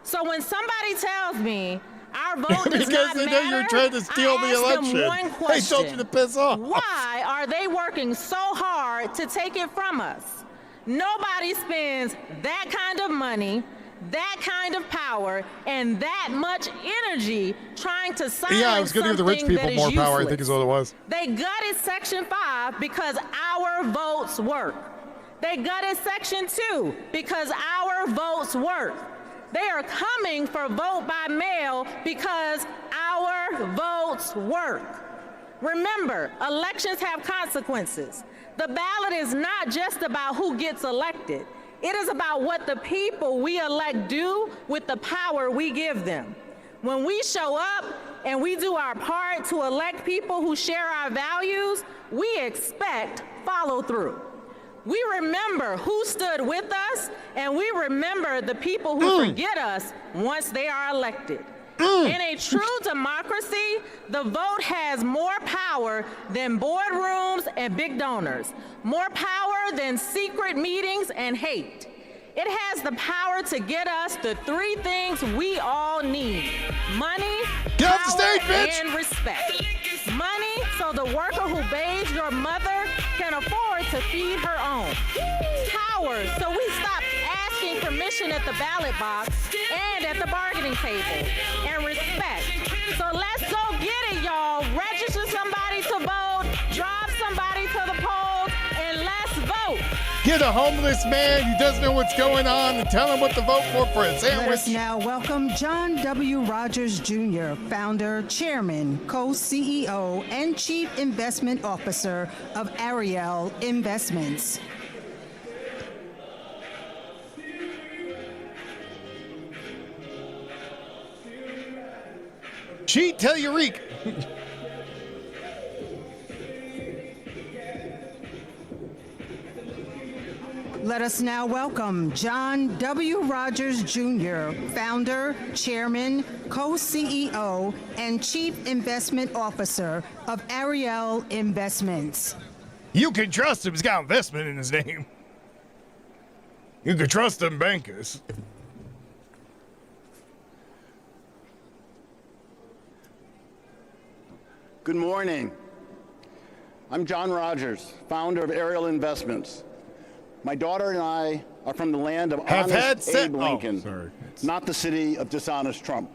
So when somebody tells me our vote does not matter, because they know you're trying to steal the election. Them one question. They told you to piss off. Why are they working so hard to take it from us? Nobody spends that kind of money, that kind of power, and that much energy trying to silence I was going to give the rich people more power, I think is what it was. They gutted Section 5 because our votes work. They gutted Section 2 because our votes work. They are coming for vote by mail because our votes work. Remember, elections have consequences. The ballot is not just about who gets elected. It is about what the people we elect do with the power we give them. When we show up and we do our part to elect people who share our values, we expect follow through. We remember who stood with us, and we remember the people who forget us once they are elected. In a true democracy, the vote has more power than boardrooms and big donors, more power than secret meetings and hate. It has the power to get us the 3 things we all need: money, power, and respect. Money, so the worker who bathes your mother can afford to feed her own. Power, so we stop asking permission at the ballot box and at the bargaining table. And respect, so let's go get it, y'all. Register somebody to vote, drive somebody to the polls, and let's vote. Get a homeless man who doesn't know what's going on and tell him what to vote for a sandwich. Let us now welcome John W. Rogers Jr., founder, chairman, co-CEO, and chief investment officer of Ariel Investments. Cheat till you reek. Let us now welcome John W. Rogers Jr., founder, chairman, co-CEO, and chief investment officer of Ariel Investments. You can trust him. He's got investment in his name. You can trust them bankers. Good morning. I'm John Rogers, founder of Ariel Investments. My daughter and I are from the land of honest Abe Lincoln, not the city of dishonest Trump.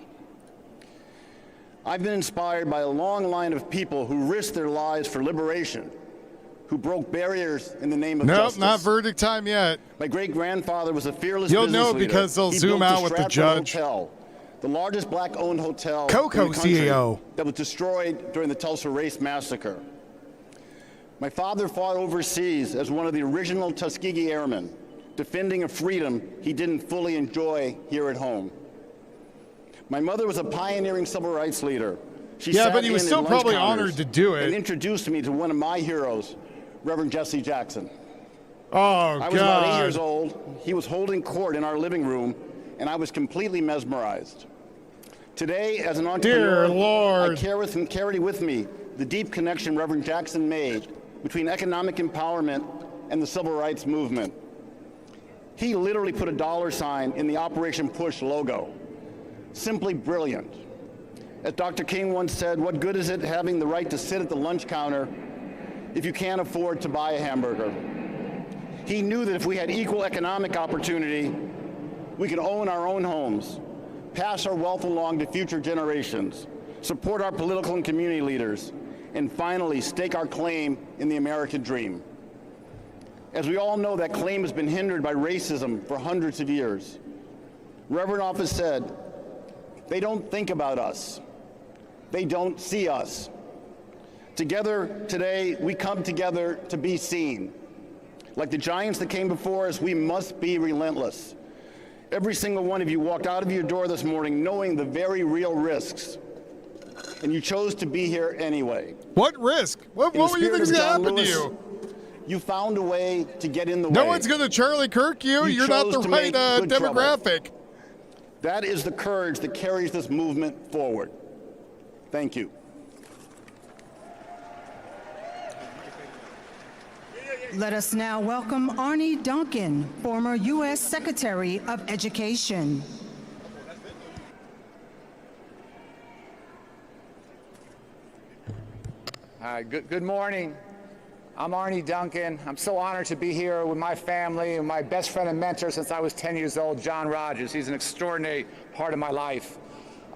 I've been inspired by a long line of people who risked their lives for liberation, who broke barriers in the name of justice. Nope, not verdict time yet. My great-grandfather was a fearless You'll business know leader. because they'll He zoom built out with the judge. Hotel, the largest black-owned hotel Coco in the country CEO. that was destroyed during the Tulsa Race Massacre. My father fought overseas as one of the original Tuskegee Airmen, defending a freedom he didn't fully enjoy here at home. My mother was a pioneering civil rights leader. She Yeah, sat but he was in still at lunch probably counters honored to do it. and introduced me to one of my heroes, Reverend Jesse Jackson. Oh, I was about 8 years old. He was holding court in our living room, and I was completely mesmerized. Today, as an entrepreneur, Dear Lord. I carry with me the deep connection Reverend Jackson made between economic empowerment and the civil rights movement. He literally put a $ in the Operation Push logo. Simply brilliant. As Dr. King once said, what good is it having the right to sit at the lunch counter if you can't afford to buy a hamburger? He knew that if we had equal economic opportunity, we could own our own homes, pass our wealth along to future generations, support our political and community leaders, and finally stake our claim in the American dream. As we all know, that claim has been hindered by racism for hundreds of years. Reverend often said, they don't think about us. They don't see us. Together today, we come together to be seen. Like the giants that came before us, we must be relentless. Every single one of you walked out of your door this morning knowing the very real risks, and you chose to be here anyway. What risk? What were you thinking going to happen to you? You found a way to get in the way. No one's going to Charlie Kirk you. You're not the right demographic. That is the courage that carries this movement forward. Thank you. Let us now welcome Arnie Duncan, former U.S. Secretary of Education. Good morning. I'm Arnie Duncan. I'm so honored to be here with my family and my best friend and mentor since I was 10 years old, John Rogers. He's an extraordinary part of my life.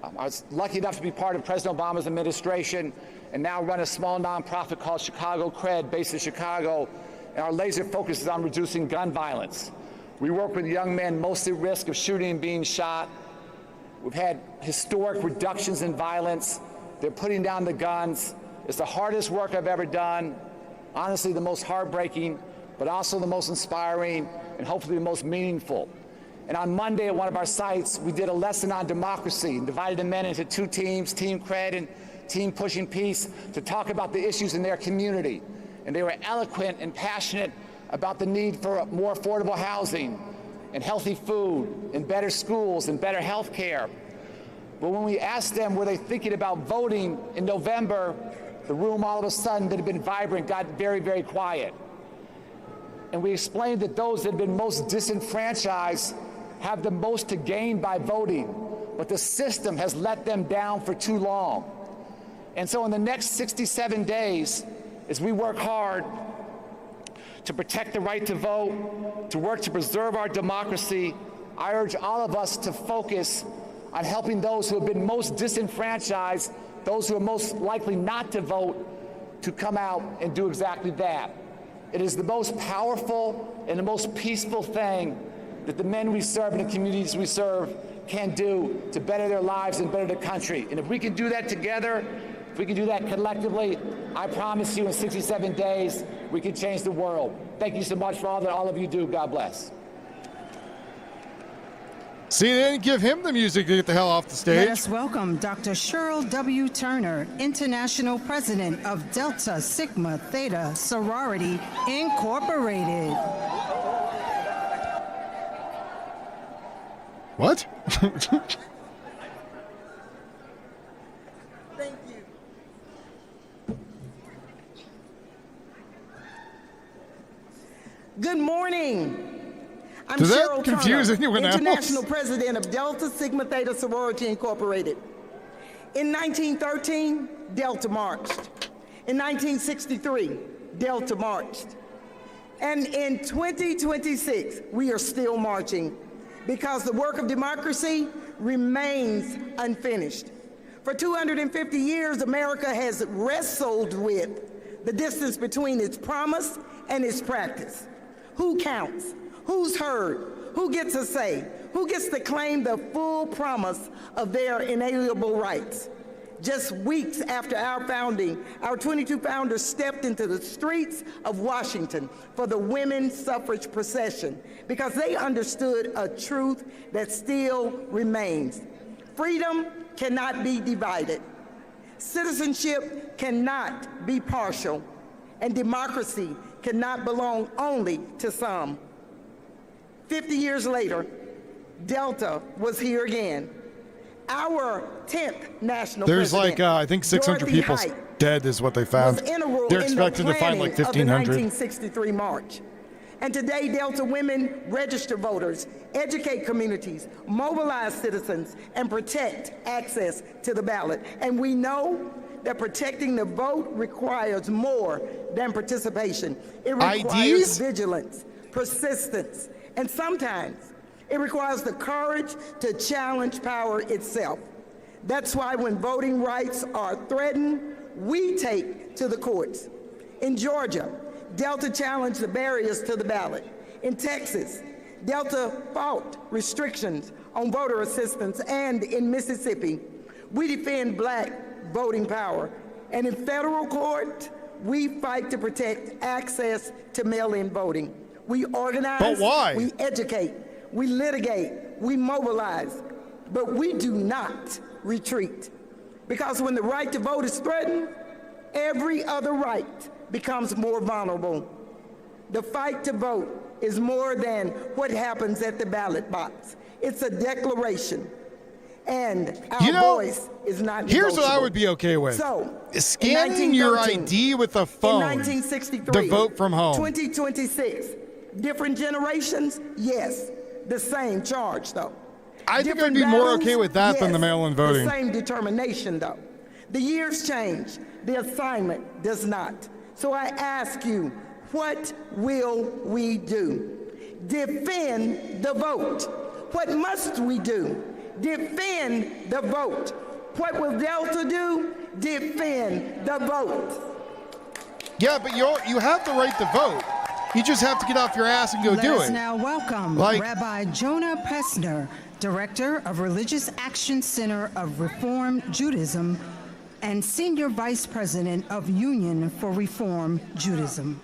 I was lucky enough to be part of President Obama's administration and now run a small nonprofit called Chicago Cred, based in Chicago, and our laser focus is on reducing gun violence. We work with young men most at risk of shooting and being shot. We've had historic reductions in violence. They're putting down the guns. It's the hardest work I've ever done, honestly the most heartbreaking, but also the most inspiring and hopefully the most meaningful. And on Monday at one of our sites, we did a lesson on democracy and divided the men into two teams, Team Cred and Team Pushing Peace, to talk about the issues in their community. And they were eloquent and passionate about the need for more affordable housing and healthy food and better schools and better health care. But when we asked them, were they thinking about voting in November, the room all of a sudden that had been vibrant got very, very quiet. And we explained that those that have been most disenfranchised have the most to gain by voting, but the system has let them down for too long. And so in the next 67 days, as we work hard to protect the right to vote, to work to preserve our democracy, I urge all of us to focus on helping those who have been most disenfranchised, those who are most likely not to vote, to come out and do exactly that. It is the most powerful and the most peaceful thing that the men we serve and the communities we serve can do to better their lives and better the country. And if we can do that together, if we can do that collectively, I promise you in 67 days, we can change the world. Thank you so much for all that all of you do. God bless. See, they didn't give him the music to get the hell off the stage. Let us welcome Dr. Cheryl W. Turner, International President of Delta Sigma Theta Sorority Incorporated. What? Thank you. Good morning. I'm Does that Cheryl confuse Turner, anyone else? International President of Delta Sigma Theta Sorority Incorporated. In 1913, Delta marched. In 1963, Delta marched. And in 2026, we are still marching because the work of democracy remains unfinished. For 250 years, America has wrestled with the distance between its promise and its practice. Who counts? Who's heard? Who gets a say? Who gets to claim the full promise of their inalienable rights? Just weeks after our founding, our 22 founders stepped into the streets of Washington for the women's suffrage procession because they understood a truth that still remains. Freedom cannot be divided. Citizenship cannot be partial. And democracy cannot belong only to some. 50 years later, Delta was here again. Our 10th national There's president, like, I think 600 Dorothy people Height, dead is what they found. was integral They're in expecting the to find like planning of the 1,500. 1963 march. And today, Delta women register voters, educate communities, mobilize citizens, and protect access to the ballot. And we know that protecting the vote requires more than participation. It requires IDs? vigilance, persistence, and sometimes it requires the courage to challenge power itself. That's why when voting rights are threatened, we take to the courts. In Georgia, Delta challenged the barriers to the ballot. In Texas, Delta fought restrictions on voter assistance. And in Mississippi, we defend black voting power. And in federal court, we fight to protect access to mail-in voting. We organize, but why? We educate, we litigate, we mobilize, but we do not retreat. Because when the right to vote is threatened, every other right becomes more vulnerable. The fight to vote is more than what happens at the ballot box. It's a declaration, and our voice is not negotiable. Here's what I would be okay with. So, scanning your ID with a phone in 1963, to vote from home. 2026, different generations, yes. The same charge, though. I think I'd be more okay with that than the mail-in voting. The same determination, though. The years change. The assignment does not. So I ask you, what will we do? Defend the vote. What must we do? Defend the vote. What will Delta do? Defend the vote. Yeah, but you have the right to vote. You just have to get off your ass and go Let do us it. now welcome Rabbi Jonah Pessner, Director of Religious Action Center of Reform Judaism and Senior Vice President of Union for Reform Judaism.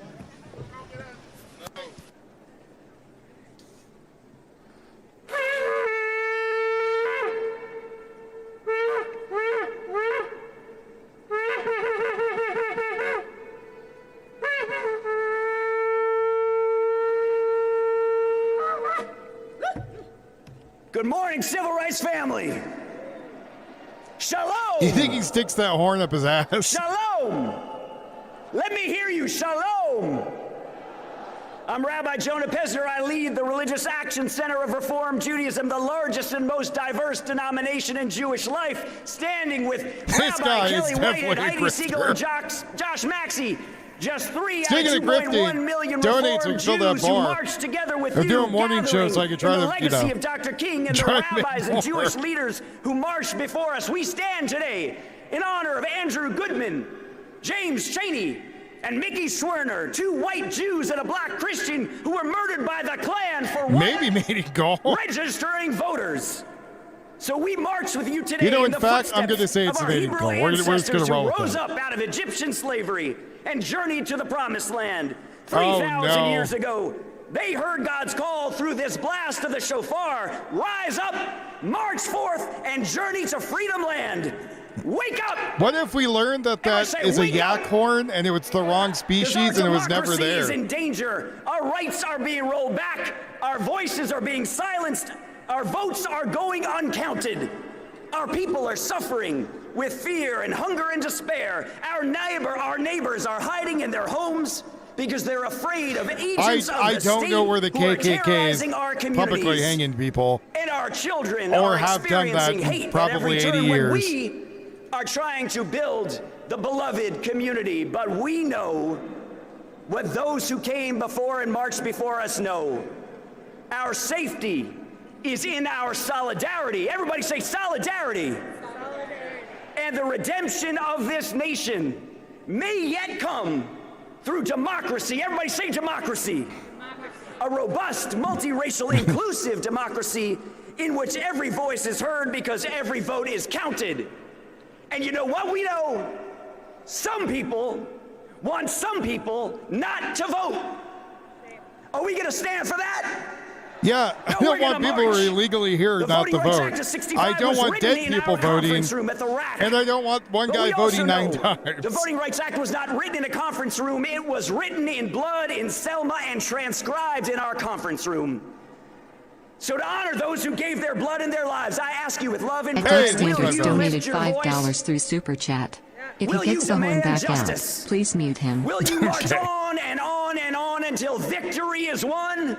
Good morning, civil rights family. Shalom. You think he sticks that horn up his ass? Shalom. Let me hear you. Shalom. I'm Rabbi Jonah Pessner. I lead the Religious Action Center of Reform Judaism, the largest and most diverse denomination in Jewish life, standing with Rabbi Kelly Whitehead, Heidi Siegel, and Josh Maxey. Just 3 out of 2.1 million Reform Jews who marched together with you, doing morning shows, so I can try in the to, legacy of Dr. King and the rabbis and Jewish leaders who marched before us. We stand today in honor of Andrew Goodman, James Chaney, and Mickey Schwerner, 2 white Jews and a black Christian who were murdered by the Klan for what? Maybe made it go. Registering voters. So we march with you today. You know, in the fact, I'm footsteps going to say it's of an our 80 Hebrew goal. We're just going ancestors to roll who with rose it. up out of Egyptian slavery and journeyed to the Promised Land. Oh, 3,000 no. years ago, they heard God's call through this blast of the shofar. Rise up, march forth, and journey to Freedom Land. Wake up! What if we learned that that is a yak horn and it was the wrong species and it was never Democracy is there? in danger. Our rights are being rolled back. Our voices are being silenced. Our votes are going uncounted. Our people are suffering with fear and hunger and despair. Our neighbors are hiding in their homes because they're afraid of agents of the I don't state know where the who are KKK is terrorizing our publicly communities. hanging people. And our children Or are have done that experiencing in hate probably at every 80 turn years. when we are trying to build the beloved community. But we know what those who came before and marched before us know. Our safety is in our solidarity. Everybody say solidarity. And the redemption of this nation may yet come through democracy. Everybody say democracy. A robust, multiracial, inclusive democracy in which every voice is heard because every vote is counted. And you know what? We know some people want some people not to vote. Are we going to stand for that? Yeah, I don't want people who are illegally here not to vote. I don't want dead people voting, and I don't want one guy voting 9 times. The Voting Rights Act was not written in a conference room. It was written in blood in Selma and transcribed in our conference room. So to honor those who gave their blood and their lives, I ask you with love and Eclipse praise, will Standards you donated lift your $5 voice? through Super Chat. If Will he you gets someone demand back justice? out, please mute him. Will you march on and on and on until victory is won?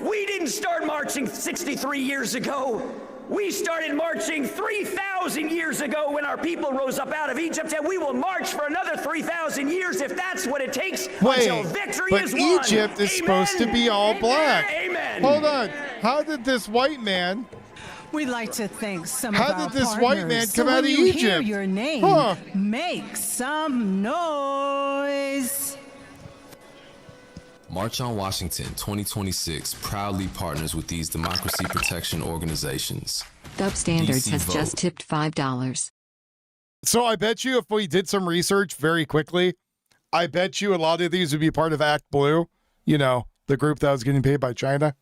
We didn't start marching 63 years ago. We started marching 3,000 years ago when our people rose up out of Egypt, and we will march for another 3,000 years if that's what it takes until victory but is won. Egypt is supposed to be all black. Amen. Hold on. How did this white man... We'd like to thank some How of our did this partners. white man come so out of when you hear Egypt? your name, Huh. make some noise. March on Washington 2026 proudly partners with these democracy protection organizations. Dub Standards DC has Vote. just tipped $5. So I bet you if we did some research very quickly, I bet you a lot of these would be part of Act Blue, you know, the group that was getting paid by China.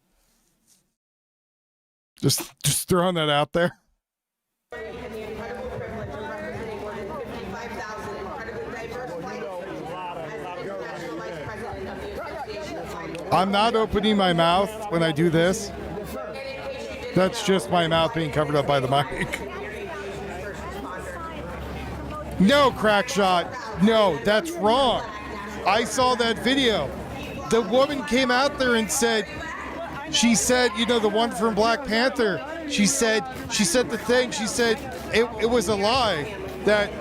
Just throwing that out there. I'm not opening my mouth when I do this. That's just my mouth being covered up by the mic. No, crack shot. No, that's wrong. I saw that video. The woman came out there and said, she said, you know, the one from Black Panther, she said the thing, she said it was a lie that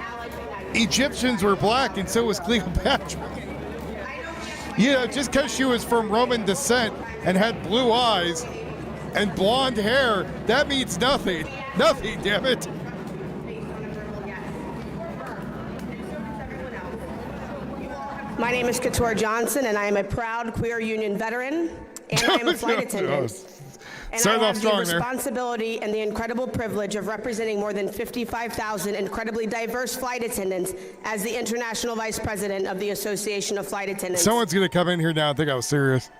Egyptians were black and so was Cleopatra. You know, just because she was from Roman descent and had blue eyes and blonde hair, that means nothing. Nothing, damn it. My name is Couture Johnson, and I am a proud queer union veteran, and I am a flight attendant. And I have the responsibility and the incredible privilege of representing more than 55,000 incredibly diverse flight attendants as the International Vice President of the Association of Flight Attendants. Someone's going to come in here now and think I was serious.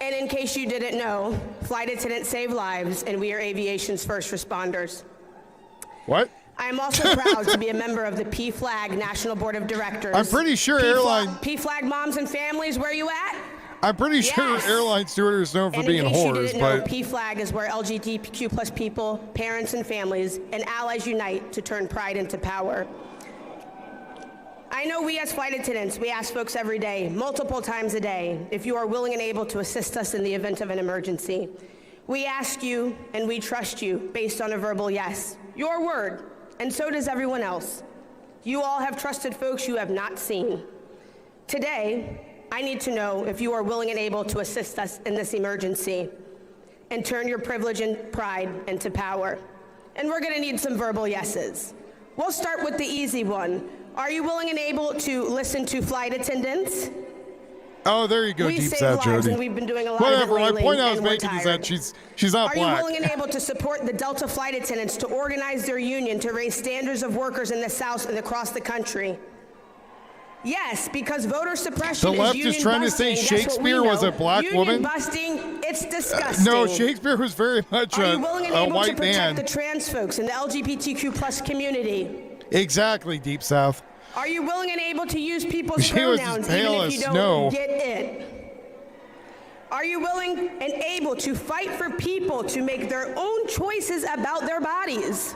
And in case you didn't know, flight attendants save lives, and we are aviation's first responders. What? I am also proud to be a member of the PFLAG National Board of Directors. I'm pretty sure airline... PFLAG moms and families, where you at? I'm pretty sure airline stewardess known for being in case you whores, didn't but... know, PFLAG is where LGBTQ plus people, parents and families, and allies unite to turn pride into power. I know we as flight attendants, we ask folks every day, multiple times a day, if you are willing and able to assist us in the event of an emergency. We ask you and we trust you based on a verbal yes, your word, and so does everyone else. You all have trusted folks you have not seen. Today, I need to know if you are willing and able to assist us in this emergency and turn your privilege and pride into power. And we're gonna need some verbal yeses. We'll start with the easy one. Are you willing and able to listen to flight attendants? Oh, there you go, We deep save sad lives, Jody. and we've been doing a lot Whatever, of it my lately, point I was and we're making is tired. that she's not Are black. you willing and able to support the Delta flight attendants to organize their union to raise standards of workers in the South and across the country? Yes, because voter suppression The left union is trying to say busting. That's what we Shakespeare was know. a black union woman? Busting, it's disgusting. No, Shakespeare was very much Are you willing and a able to white protect man. the trans folks and the LGBTQ plus community? Exactly, Deep South. Are you willing and able to use people's She was as pronouns pale even if as you don't snow. get it? Are you willing and able to fight for people to make their own choices about their bodies?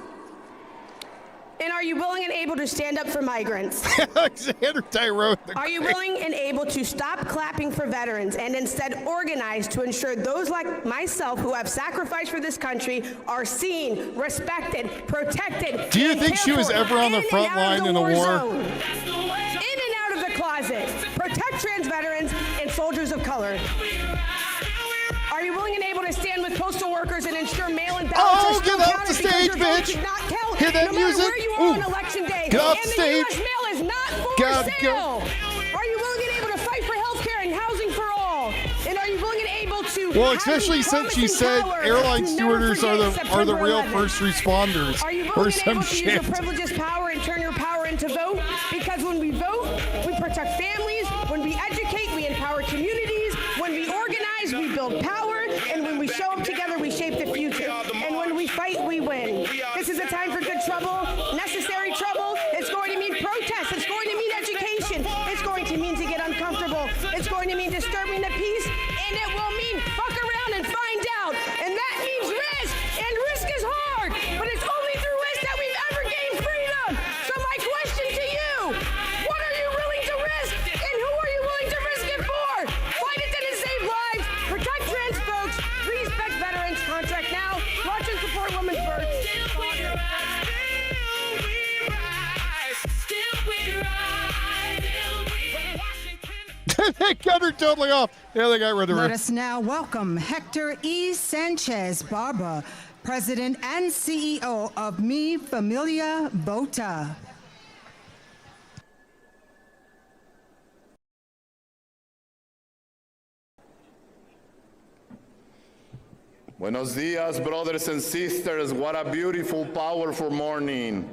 And are you willing and able to stand up for migrants? Alexander Tyrone. Are you willing and able to stop clapping for veterans and instead organize to ensure those like myself who have sacrificed for this country are seen, respected, protected? Do you and think cared she was for ever on the in front and out of line the in a war? zone? In and out of the closet. Protect trans veterans and soldiers of color. Are you willing and able to stand with postal workers and ensure mail-in ballots are still get off counted the because stage, your vote bitch. should not count Hear that no matter music? where you are on election day. Get off and the the stage. U.S. mail is not for Gotta sale. go. Are you willing and able to fight for health care and housing for all? And are you willing and able to Well, have especially since she promising said power airline to never stewardess forget are the September real 11th? first responders Are you or willing and some able to use shit. your privileges power and turn your power into vote? Because when we vote, we protect families. When we educate, we empower communities. When we organize, we build power. And when we show up together, we shape the future. And when we fight, we win. This is a time for good trouble, necessary trouble. It's going to mean protest. It's going to mean education. It's going to mean to get uncomfortable. It's going to mean disturbing the peace. And it will mean fuck around and find out They cut her totally off. Yeah, they got rid of her. Let us now welcome Hector E. Sanchez Barba, President and CEO of Mi Familia Vota. Buenos dias, brothers and sisters. What a beautiful, powerful morning.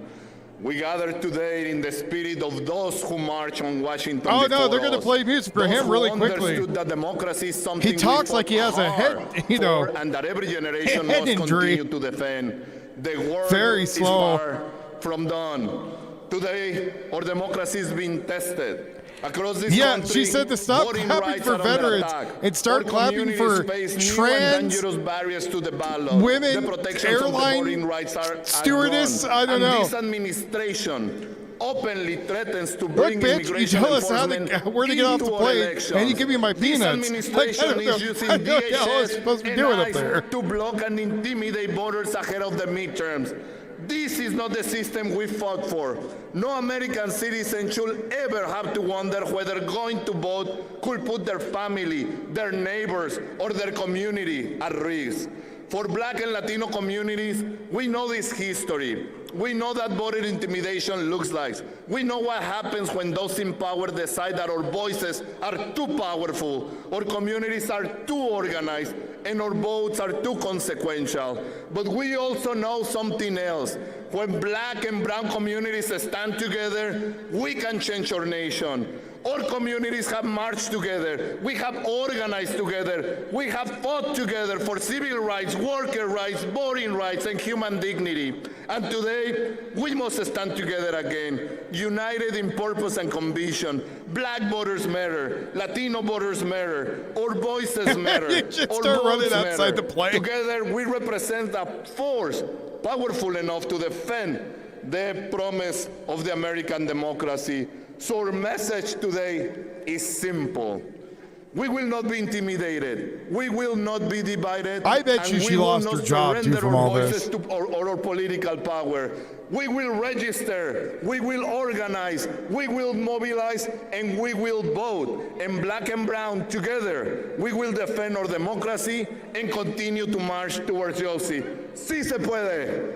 We gather today in the spirit of those who march on Washington. Oh no, before they're going to us. play music for Those him who really quickly. understood that democracy is something He talks we like he has a fought head, you know, for, and that every generation head must injury. continue to defend. The world Very is slow. far from done. Today, our democracy is being tested. Across this Yeah, country, she said to stop voting clapping rights for are under veterans attack. and start Our clapping for communities face new trans and dangerous barriers to the ballot. women, the protections of the airline voting rights are stewardess, gone. I don't and know. This administration openly threatens to Look, bring bitch, you immigration tell us how enforcement where to get off the into our plane, elections. and you give me my This peanuts. administration Like, I don't know- is using I don't know what I'm supposed to be DHS doing and up ICE there. to block and intimidate voters ahead of the midterms. This is not the system we fought for. No American citizen should ever have to wonder whether going to vote could put their family, their neighbors, or their community at risk. For Black and Latino communities, we know this history. We know that voter intimidation looks like. We know what happens when those in power decide that our voices are too powerful, our communities are too organized, and our votes are too consequential. But we also know something else. When Black and brown communities stand together, we can change our nation. All communities have marched together. We have organized together. We have fought together for civil rights, worker rights, voting rights, and human dignity. And today, we must stand together again, united in purpose and conviction. Black voters matter. Latino voters matter. Our voices matter. You should Our start running votes outside matter. the plane. Together, we represent a force powerful enough to defend the promise of the American democracy. So our message today is simple. We will not be intimidated. We will not be divided. I bet you and she we will lost not her job, too, surrender from our all this. voices to our political power. We will register, we will organize, we will mobilize, and we will vote. And Black and brown together, we will defend our democracy and continue to march towards justice. Sí se puede.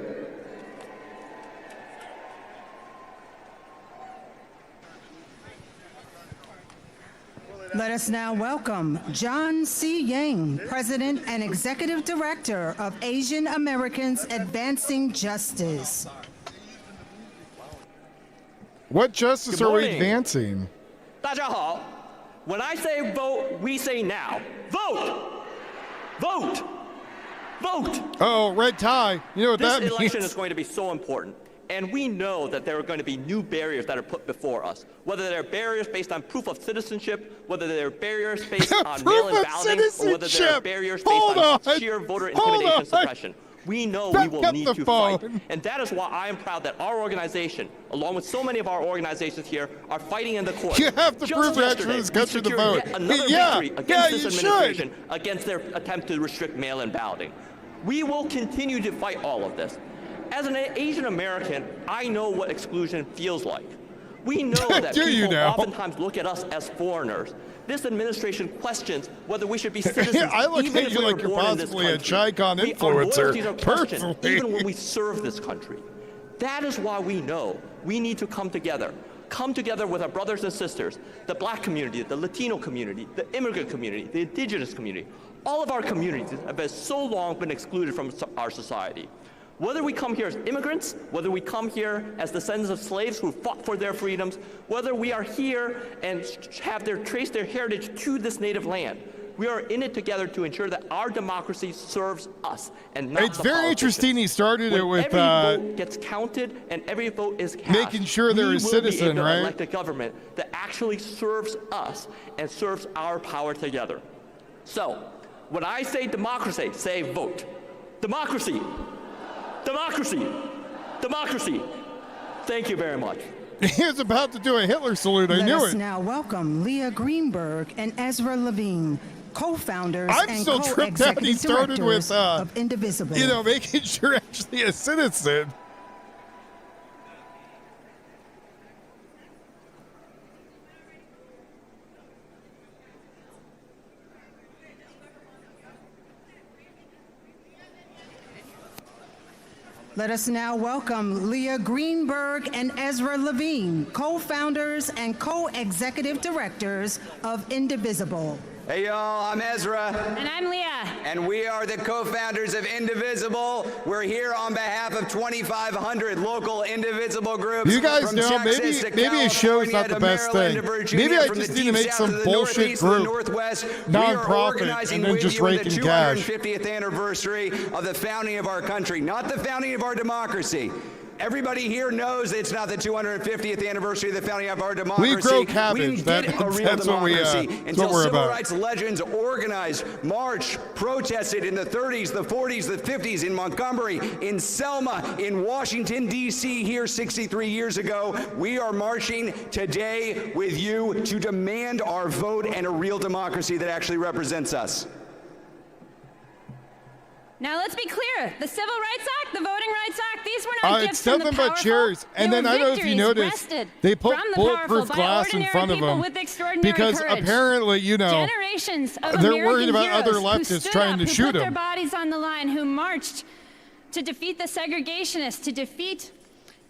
Let us now welcome John C. Yang, President and Executive Director of Asian Americans Advancing Justice. What justice Good are we morning. advancing? 大家好. When I say vote, we say now. Vote! Vote! Vote! Oh, red tie. You know what This that means? election is going to be so important. And we know that there are going to be new barriers that are put before us, whether they're barriers based on proof of citizenship, whether they're barriers based on Proof mail-in of balloting, or whether there are citizenship. barriers Hold based on on. sheer voter Hold intimidation on. suppression. We know we Pick will up need the to phone. fight. And that is why I am proud that our organization, along with so many of our organizations here, are fighting in the court. You have to Just prove that for yesterday, this we country to secured vote. yet another Yeah, victory against yeah, this you should. administration against their attempt to restrict mail-in balloting. We will continue to fight all of this. As an Asian American, I know what exclusion feels like. We know that Do you people now? oftentimes look at us as foreigners. This administration questions whether we should be citizens, I look even at if you we like were you're born in this possibly a country. Chicon Our influencer, loyalties are questioned, personally. even when we serve this country. That is why we know we need to come together with our brothers and sisters, the Black community, the Latino community, the immigrant community, the indigenous community. All of our communities have been so long been excluded from our society. Whether we come here as immigrants, whether we come here as descendants of slaves who fought for their freedoms, whether we are here and have traced their heritage to this native land, we are in it together to ensure that our democracy serves us and not It's the very politicians. interesting he started it When with every vote gets counted and every vote is cast, making sure they're we a will citizen, be able right? to elect a government that actually serves us and serves our power together. So, when I say democracy, say vote. Democracy. Democracy. Democracy. Thank you very much. He was about to do a Hitler salute. I Let knew us it. now welcome Leah Greenberg and Ezra Levine, co-founders I'm and still tripped out he co-executive started directors with, of Indivisible. you know, making sure actually a citizen. Let us now welcome Leah Greenberg and Ezra Levine, co-founders and co-executive directors of Indivisible. Hey y'all, I'm Ezra. And I'm Leah. And we are the co-founders of Indivisible. We're here on behalf of 2,500 local Indivisible groups. You guys from know, Texas to maybe a show's not the California to best Maryland thing. to Virginia, Maybe I from just the need to deep make south some to the bullshit northeast to the group, northwest. We nonprofit, are organizing and then with just you in the raking cash. 250th anniversary of the founding of our country, not the founding of our democracy. Everybody here knows it's not the 250th anniversary of the founding of our democracy. We grow cabbage. We didn't get a real That's what democracy that's until what we're civil about. rights legends organized, marched, protested in the 30s, the 40s, the 50s, in Montgomery, in Selma, in Washington, D.C. here 63 years ago. We are marching today with you to demand our vote and a real democracy that actually represents us. Now let's be clear. The Civil Rights Act, the Voting Rights Act, these were not gifts It's from the nothing powerful. but chairs. And They then were I don't know if you victories noticed, wrested they put from the bulletproof powerful by glass in ordinary front of people them with extraordinary because courage. apparently, you know, Generations of they're American worried about heroes other who leftists stood trying up, to who shoot put their them. bodies on the line, who marched to defeat the segregationists, to defeat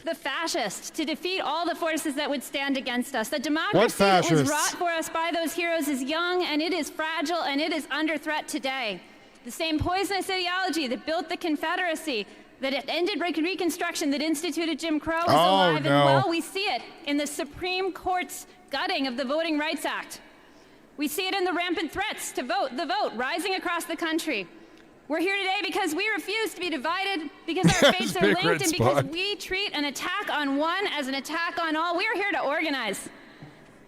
the fascists, to defeat all the forces that would stand against us. The democracy that was wrought for us by those heroes is young, and it is fragile, and it is under threat today. The same poisonous ideology that built the Confederacy, that it ended Reconstruction, that instituted Jim Crow is alive and well. We see it in the Supreme Court's gutting of the Voting Rights Act. We see it in the rampant threats to vote, the vote, rising across the country. We're here today because we refuse to be divided, because our fates are linked, and because we treat an attack on one as an attack on all. We are here to organize.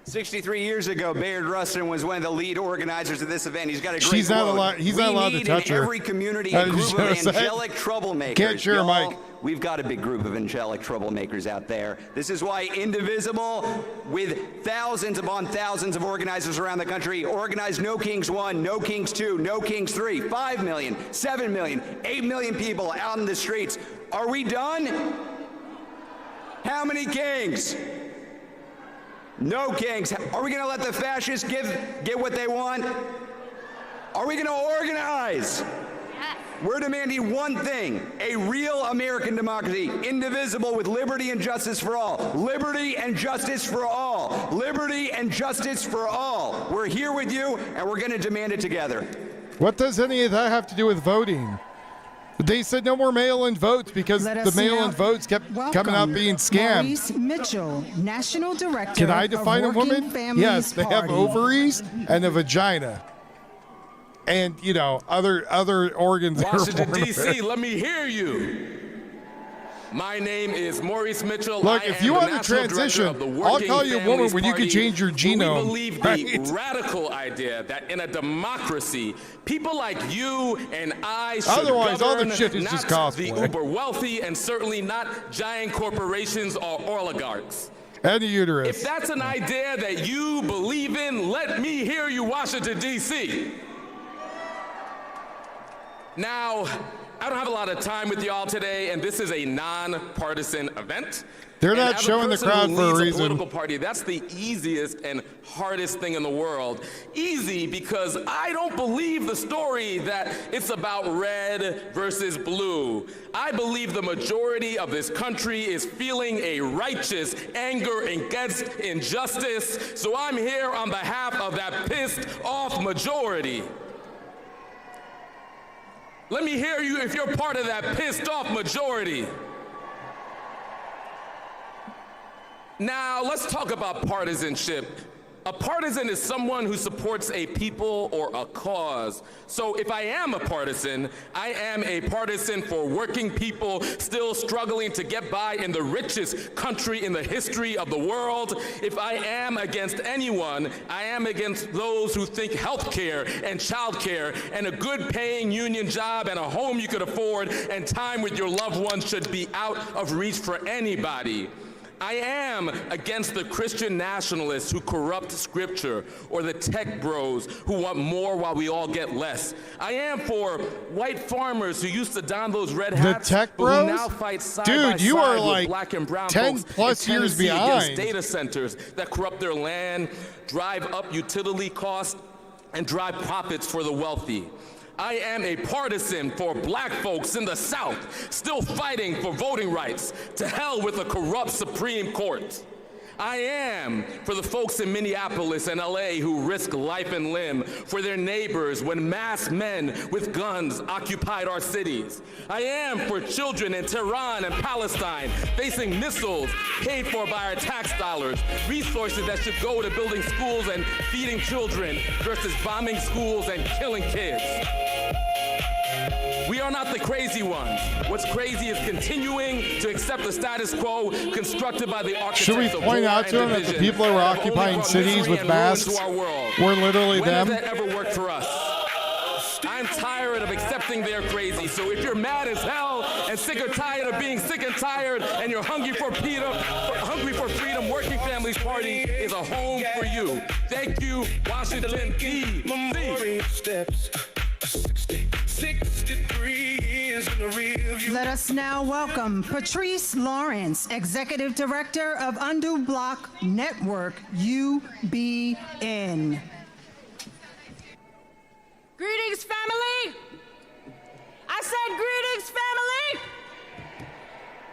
63 years ago, Bayard Rustin was one of the lead organizers of this event. He's got a great He's not quote. allowed- he's not allowed to touch her. In every community, a group of notice that? angelic troublemakers. Can't share a Y'all, mic. We've got a big group of angelic troublemakers out there. This is why Indivisible, with thousands upon thousands of organizers around the country, organized No Kings 1, No Kings 2, No Kings 3, 5 million, 7 million, 8 million people out in the streets. Are we done? How many kings? No kings. Are we going to let the fascists get what they want? Are we going to organize? We're demanding one thing, a real American democracy, indivisible, with liberty and justice for all. Liberty and justice for all. Liberty and justice for all. We're here with you, and we're going to demand it together. What does any of that have to do with voting? They said no more mail-in votes because the mail-in votes kept coming out being scammed. Maurice Mitchell, National Director Can I define a of Working woman? Families Yes, they have Party. ovaries and a vagina. And, you know, other organs that are Washington, born D.C., there. let me hear you. My name is Maurice Mitchell. Look, I if am you the want to National Director transition, of the I'll Working call you a woman Families when you can Party, change your where genome. We believe the radical idea that in a democracy, people like you and I should Otherwise, all the govern, shit is not just cosplay. the uber wealthy, and certainly not giant corporations or oligarchs. And the uterus. If that's an idea that you believe in, let me hear you, Washington, D.C. Now, I don't have a lot of time with y'all today, and this is a nonpartisan event. They're And not as showing the person crowd who for a leads reason. Political party, that's the easiest and hardest thing in the world. Easy because I don't believe the story that it's about red versus blue. I believe the majority of this country is feeling a righteous anger against injustice. So I'm here on behalf of that pissed off majority. Let me hear you if you're part of that pissed off majority. Now, let's talk about partisanship. A partisan is someone who supports a people or a cause. So if I am a partisan, I am a partisan for working people still struggling to get by in the richest country in the history of the world. If I am against anyone, I am against those who think healthcare and childcare and a good paying union job and a home you could afford and time with your loved ones should be out of reach for anybody. I am against the Christian nationalists who corrupt scripture or the tech bros who want more while we all get less. I am for white farmers who used to don those red hats tech but who bros? now fight side Dude, by you side are with like black and brown 10 folks plus in years Tennessee against behind. data centers that corrupt their land, drive up utility costs, and drive profits for the wealthy. I am a partisan for black folks in the South still fighting for voting rights. To hell with a corrupt Supreme Court. I am for the folks in Minneapolis and LA who risk life and limb for their neighbors when masked men with guns occupied our cities. I am for children in Tehran and Palestine facing missiles paid for by our tax dollars, resources that should go to building schools and feeding children versus bombing schools and killing kids. We are not the crazy ones. What's crazy is continuing to accept the status quo constructed by the architects of war and division. Should we point out to him that the people who are occupying cities with masks were literally them? When has that ever worked for us? I'm tired of accepting they're crazy. So if you're mad as hell and sick or tired of being sick and tired and you're hungry for freedom, Working Families Party is a home for you. Thank you, Washington, D.C. 63 years in the rear. Let us now welcome Patrice Lawrence, Executive Director of Undo Block Network, UBN. Greetings, family. I said greetings, family.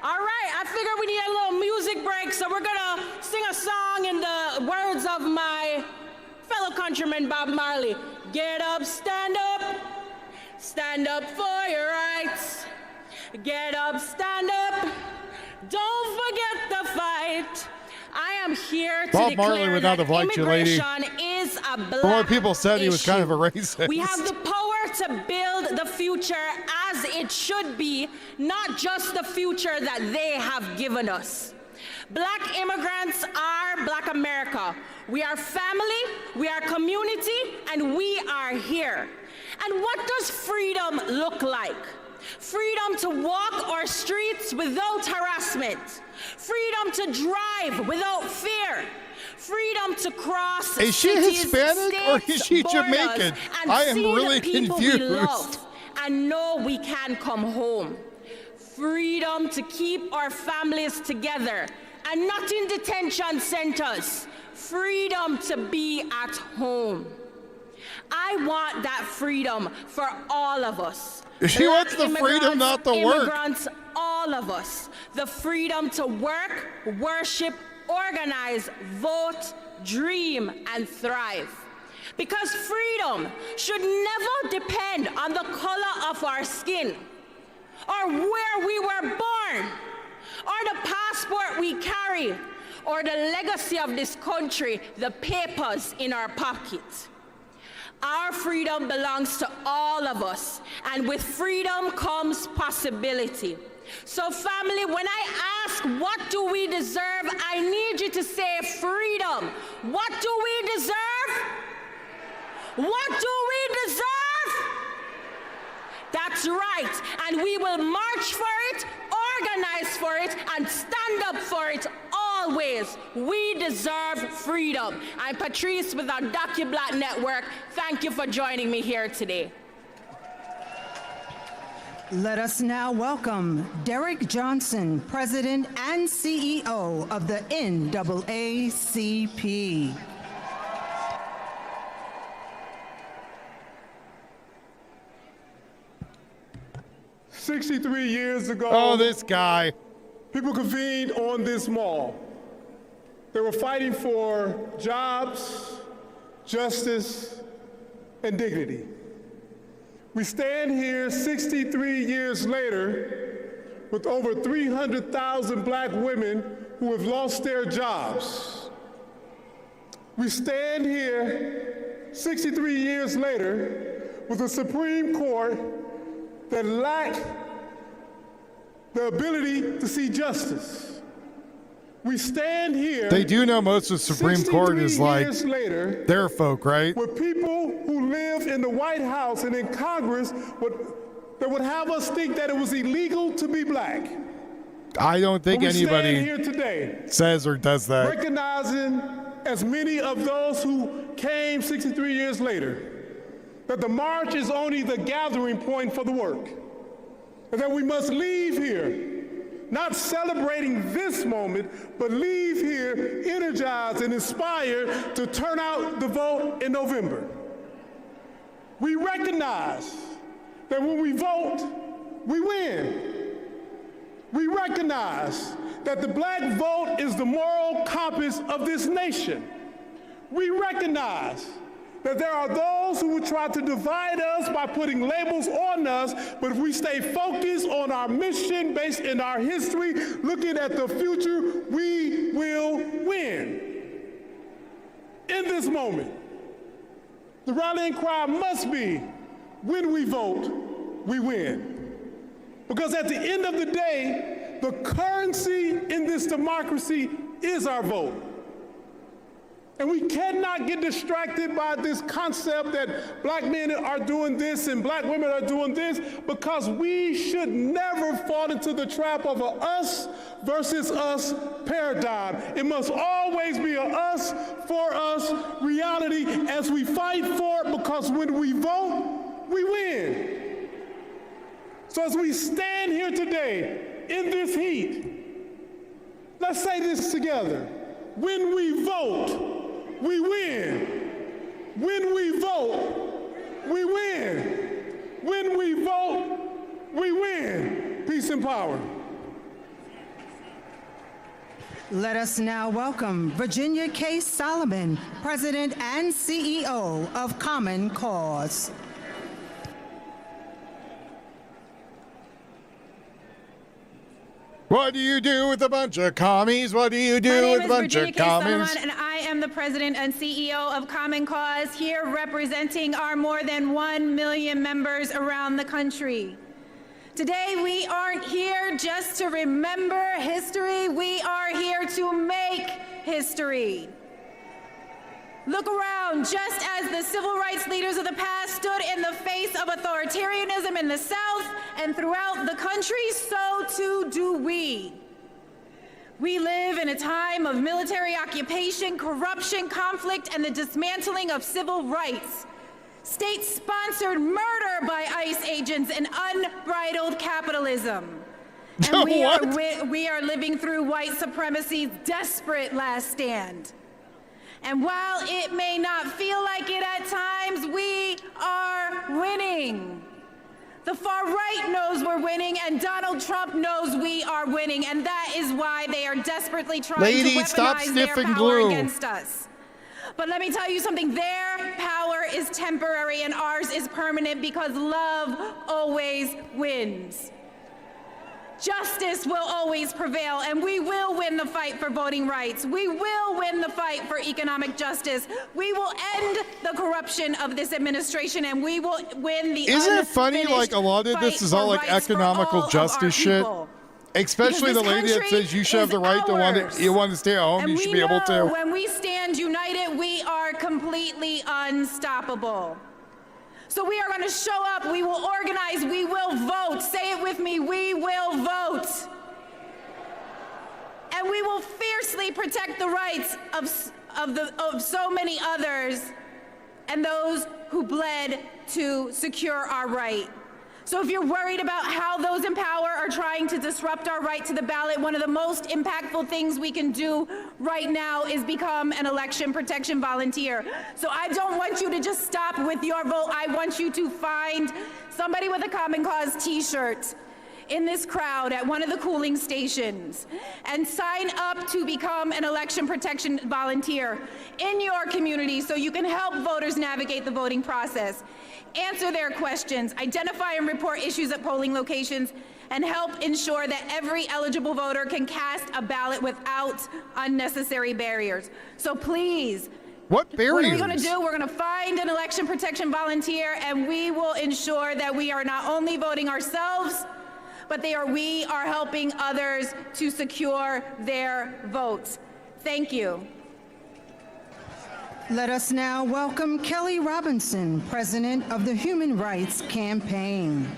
All right, I figured we need a little music break, so we're gonna sing a song in the words of my fellow countryman, Bob Marley. Get up, stand up. Stand up for your rights. Get up, stand up. Don't forget the fight. I am here to Bob Marley declare would not that have liked you, lady. immigration is a black More people said issue. he was kind of a racist. We have the power to build the future as it should be, not just the future that they have given us. Black immigrants are Black America. We are family, we are community, and we are here. And what does freedom look like? Freedom to walk our streets without harassment. Freedom to drive without fear. Freedom to cross Is she cities, Hispanic or is states, she borders, Jamaican? and I am see really the people we confused. love and know we can come home. Freedom to keep our families together and not in detention centers. Freedom to be at home. I want that freedom for all of us. She wants the freedom not to work. Immigrants, all of us. The freedom to work, worship, organize, vote, dream, and thrive. Because freedom should never depend on the color of our skin, or where we were born, or the passport we carry, or the legacy of this country, the papers in our pockets. Our freedom belongs to all of us, and with freedom comes possibility. So family, when I ask, what do we deserve? I need you to say freedom. What do we deserve? What do we deserve? That's right, and we will march for it, organize for it, and stand up for it always. We deserve freedom. I'm Patrice with our DocuBlack Network. Thank you for joining me here today. Let us now welcome Derek Johnson, President and CEO of the NAACP. "63 years ago, Oh, this guy. people convened on this mall. They were fighting for jobs, justice, and dignity. We stand here 63 years later with over 300,000 black women who have lost their jobs. We stand here 63 years later with a Supreme Court that lack the ability to see justice. We stand here. They do know most of the Supreme Court is like later, their folk, right? with people who live in the White House and in Congress that would have us think that it was illegal to be black. I don't think But we stand anybody here today says or does that. recognizing, as many of those who came 63 years later, that the march is only the gathering point for the work, and that we must leave here not celebrating this moment, but leave here energized and inspired to turn out the vote in November. We recognize that when we vote, we win. We recognize that the black vote is the moral compass of this nation. We recognize that there are those who would try to divide us by putting labels on us, but if we stay focused on our mission based in our history, looking at the future, we will win. In this moment, the rallying cry must be, when we vote, we win. Because at the end of the day, the currency in this democracy is our vote. And we cannot get distracted by this concept that black men are doing this and black women are doing this, because we should never fall into the trap of a us versus us paradigm. It must always be a us for us reality as we fight for it, because when we vote, we win. So as we stand here today in this heat, let's say this together. When we vote, we win. When we vote, we win. When we vote, we win. Peace and power. Let us now welcome Virginia K. Solomon, President and CEO of Common Cause. What do you do with a bunch of commies? What do you do with a bunch of commies? And I am the president and CEO of Common Cause, here representing our more than 1 million members around the country. Today, we aren't here just to remember history. We are here to make history. Look around. Just as the civil rights leaders of the past stood in the face of authoritarianism in the South and throughout the country, so too do we. We live in a time of military occupation, corruption, conflict, and the dismantling of civil rights. State-sponsored murder by ICE agents and unbridled capitalism. And we are living through white supremacy's desperate last stand. And while it may not feel like it at times, we are winning. The far right knows we're winning, and Donald Trump knows we are winning, and that is why they are desperately trying to weaponize their power against us. But let me tell you something, their power is temporary and ours is permanent, because love always wins. Justice will always prevail, and we will win the fight for voting rights. We will win the fight for economic justice. We will end the corruption of this administration, and we will win the Isn't it funny, like, a lot of this is all like economical justice shit? Especially the lady that says you should have the right to want to stay at home, you should be able to. When we stand united, we are completely unstoppable. So we are going to show up, we will organize, we will vote. Say it with me, we will vote. And we will fiercely protect the rights of so many others and those who bled to secure our right. So if you're worried about how those in power are trying to disrupt our right to the ballot, one of the most impactful things we can do right now is become an election protection volunteer. So I don't want you to just stop with your vote. I want you to find somebody with a Common Cause t-shirt in this crowd at one of the cooling stations and sign up to become an election protection volunteer in your community so you can help voters navigate the voting process, answer their questions, identify and report issues at polling locations, and help ensure that every eligible voter can cast a ballot without unnecessary barriers. So please, what barriers? What are we going to do? We're going to find an election protection volunteer, and we will ensure that we are not only voting ourselves, but we are helping others to secure their votes. Thank you. Let us now welcome Kelly Robinson, President of the Human Rights Campaign.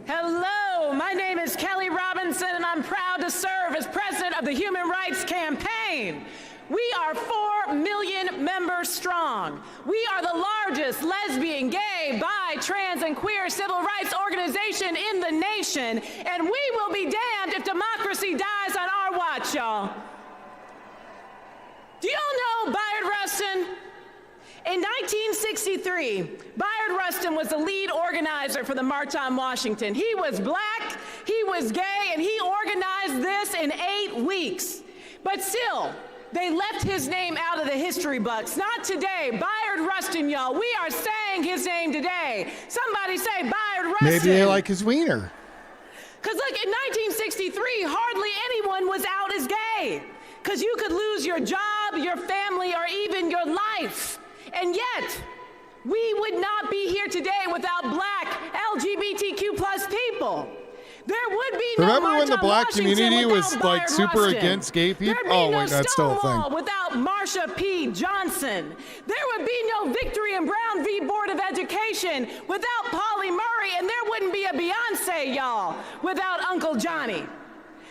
Hello, my name is Kelly Robinson, and I'm proud to serve as President of the Human Rights Campaign. We are 4 million members strong. We are the largest lesbian, gay, bi, trans, and queer civil rights organization in the nation, and we will be damned if democracy dies on our watch, y'all. Do y'all know Bayard Rustin? In 1963, Bayard Rustin was the lead organizer for the March on Washington. He was black, he was gay, and he organized this in 8 weeks. But still, they left his name out of the history books. Not today. Bayard Rustin, y'all. We are saying his name today. Somebody say Bayard Rustin. Maybe they like his wiener. Because look, in 1963, hardly anyone was out as gay. Because you could lose your job, your family, or even your life. And yet, we would not be here today without black LGBTQ plus people. There would be no Remember March when the on black Washington community was without like Bayard super Rustin. against gay people? There'd be Oh, no wait, that's still a Stonewall thing. without Marsha P. Johnson. There would be no Victory and Brown v. Board of Education without Polly Murray, and there wouldn't be a Beyonce, y'all, without Uncle Johnny.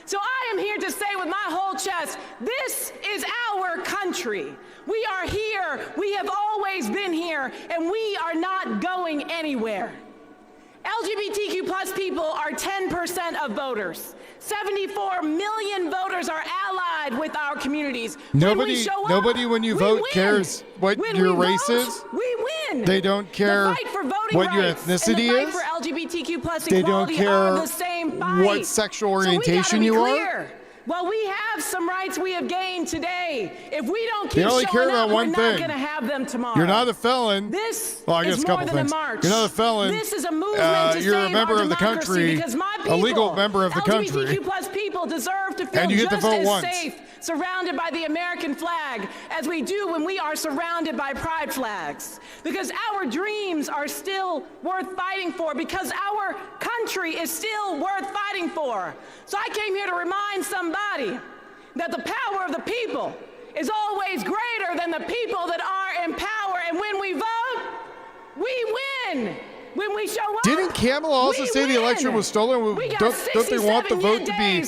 So I am here to say with my whole chest, this is our country. We are here, we have always been here, and we are not going anywhere. LGBTQ plus people are 10% of voters. 74 million voters are allied with our communities. Nobody, when you vote cares what your race is. We win. They don't care the fight for voting what your rights ethnicity and the fight is. for LGBTQ plus They don't equality care are the same fight. what sexual orientation so we you gotta be are. clear. Well, we have some rights we have gained today. If we don't keep They only care showing about up, one we're thing. not going to have them tomorrow. You're not a felon. This well, I guess is a couple more than things. a march. You're not a felon. This is a movement to you're save a member our of the democracy country, because my a people, legal member of the country. LGBTQ plus people deserve to feel And you get to just vote as once. safe surrounded by the American flag as we do when we are surrounded by pride flags. Because our dreams are still worth fighting for, because our country is still worth fighting for. So I came here to remind somebody that the power of the people is always greater than the people that are in power. And when we vote, we win. When we show up, Didn't Kamala also say the election was stolen? Don't they want the vote to be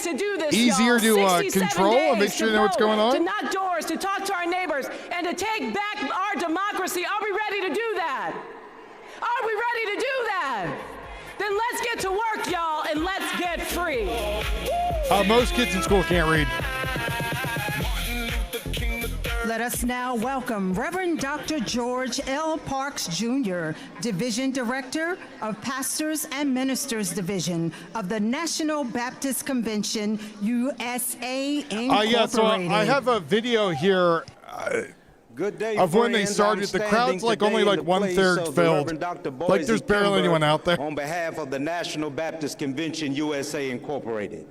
easier to control and make sure they know what's going on? To knock doors, to talk to our neighbors, and to take back our democracy. Are we ready to do that? Are we ready to do that? Then let's get to work, y'all, and let's get free. Most kids in school can't read. Let us now welcome Reverend Dr. George L. Parks, Jr., Division Director of Pastors and Ministers Division of the National Baptist Convention, USA, Incorporated. Yeah, so I have a video here Good day, of when they friends. started. I'm The crowd's like standing only today like in the place 1/3 of the filled. Reverend Dr. Like there's Boise barely Kimber anyone out there. On behalf of the National Baptist Convention, USA, Incorporated.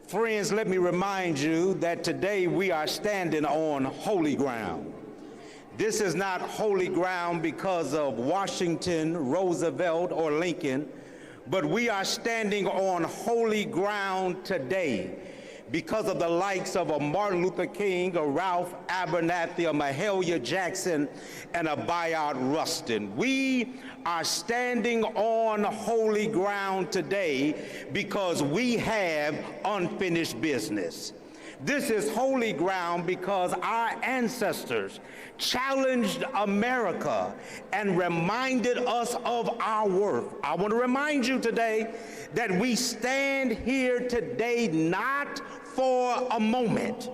Friends, let me remind you that today we are standing on holy ground. This is not holy ground because of Washington, Roosevelt, or Lincoln, but we are standing on holy ground today because of the likes of a Martin Luther King, a Ralph Abernathy, a Mahalia Jackson, and a Bayard Rustin. We are standing on holy ground today because we have unfinished business. This is holy ground because our ancestors challenged America and reminded us of our worth. I want to remind you today that we stand here today not for a moment.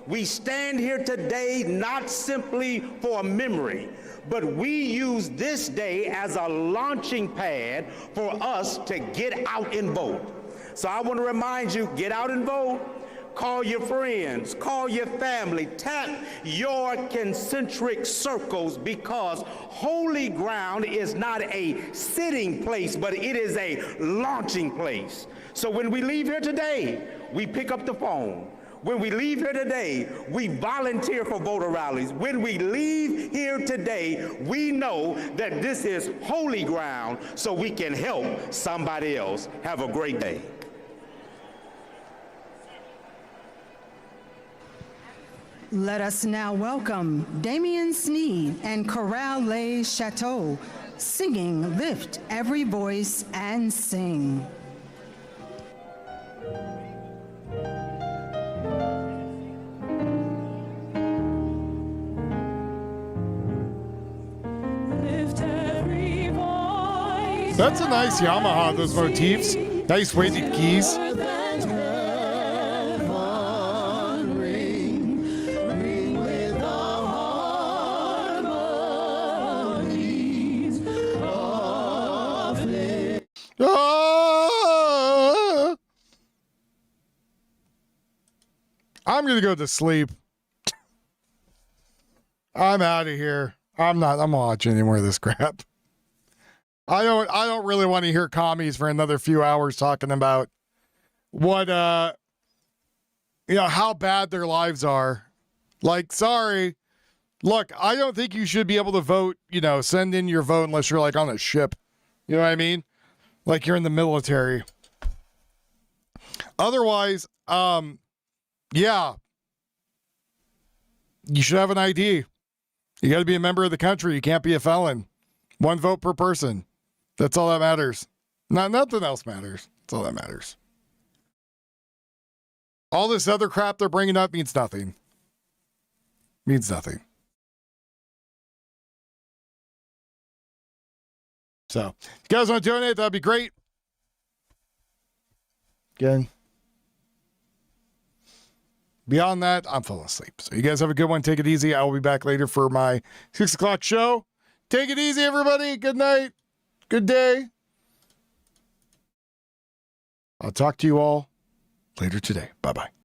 We stand here today not simply for a memory, but we use this day as a launching pad for us to get out and vote. So I want to remind you, get out and vote. Call your friends, call your family, tap your concentric circles, because holy ground is not a sitting place, but it is a launching place. So when we leave here today, we pick up the phone. When we leave here today, we volunteer for voter rallies. When we leave here today, we know that this is holy ground so we can help somebody else. Have a great day. Let us now welcome Damian Sneed and Chorale Les Chateaux, singing Lift Every Voice and Sing. That's a nice Yamaha, those motifs. Nice weighted keys. I'm going to go to sleep. I'm out of here. I'm watching any more of this crap. I don't really want to hear commies for another few hours talking about what, how bad their lives are. Like, sorry. Look, I don't think you should be able to vote, send in your vote unless you're like on a ship. You know what I mean? Like you're in the military. Otherwise, yeah. You should have an ID. You got to be a member of the country. You can't be a felon. 1 vote per person. That's all that matters. Nothing else matters. That's all that matters. All this other crap they're bringing up means nothing. Means nothing. So, if you guys want to donate, that'd be great. Again. Beyond that, I'm falling asleep. So you guys have a good one. Take it easy. I will be back later for my 6 o'clock show. Take it easy, everybody. Good night. Good day. I'll talk to you all later today. Bye-bye.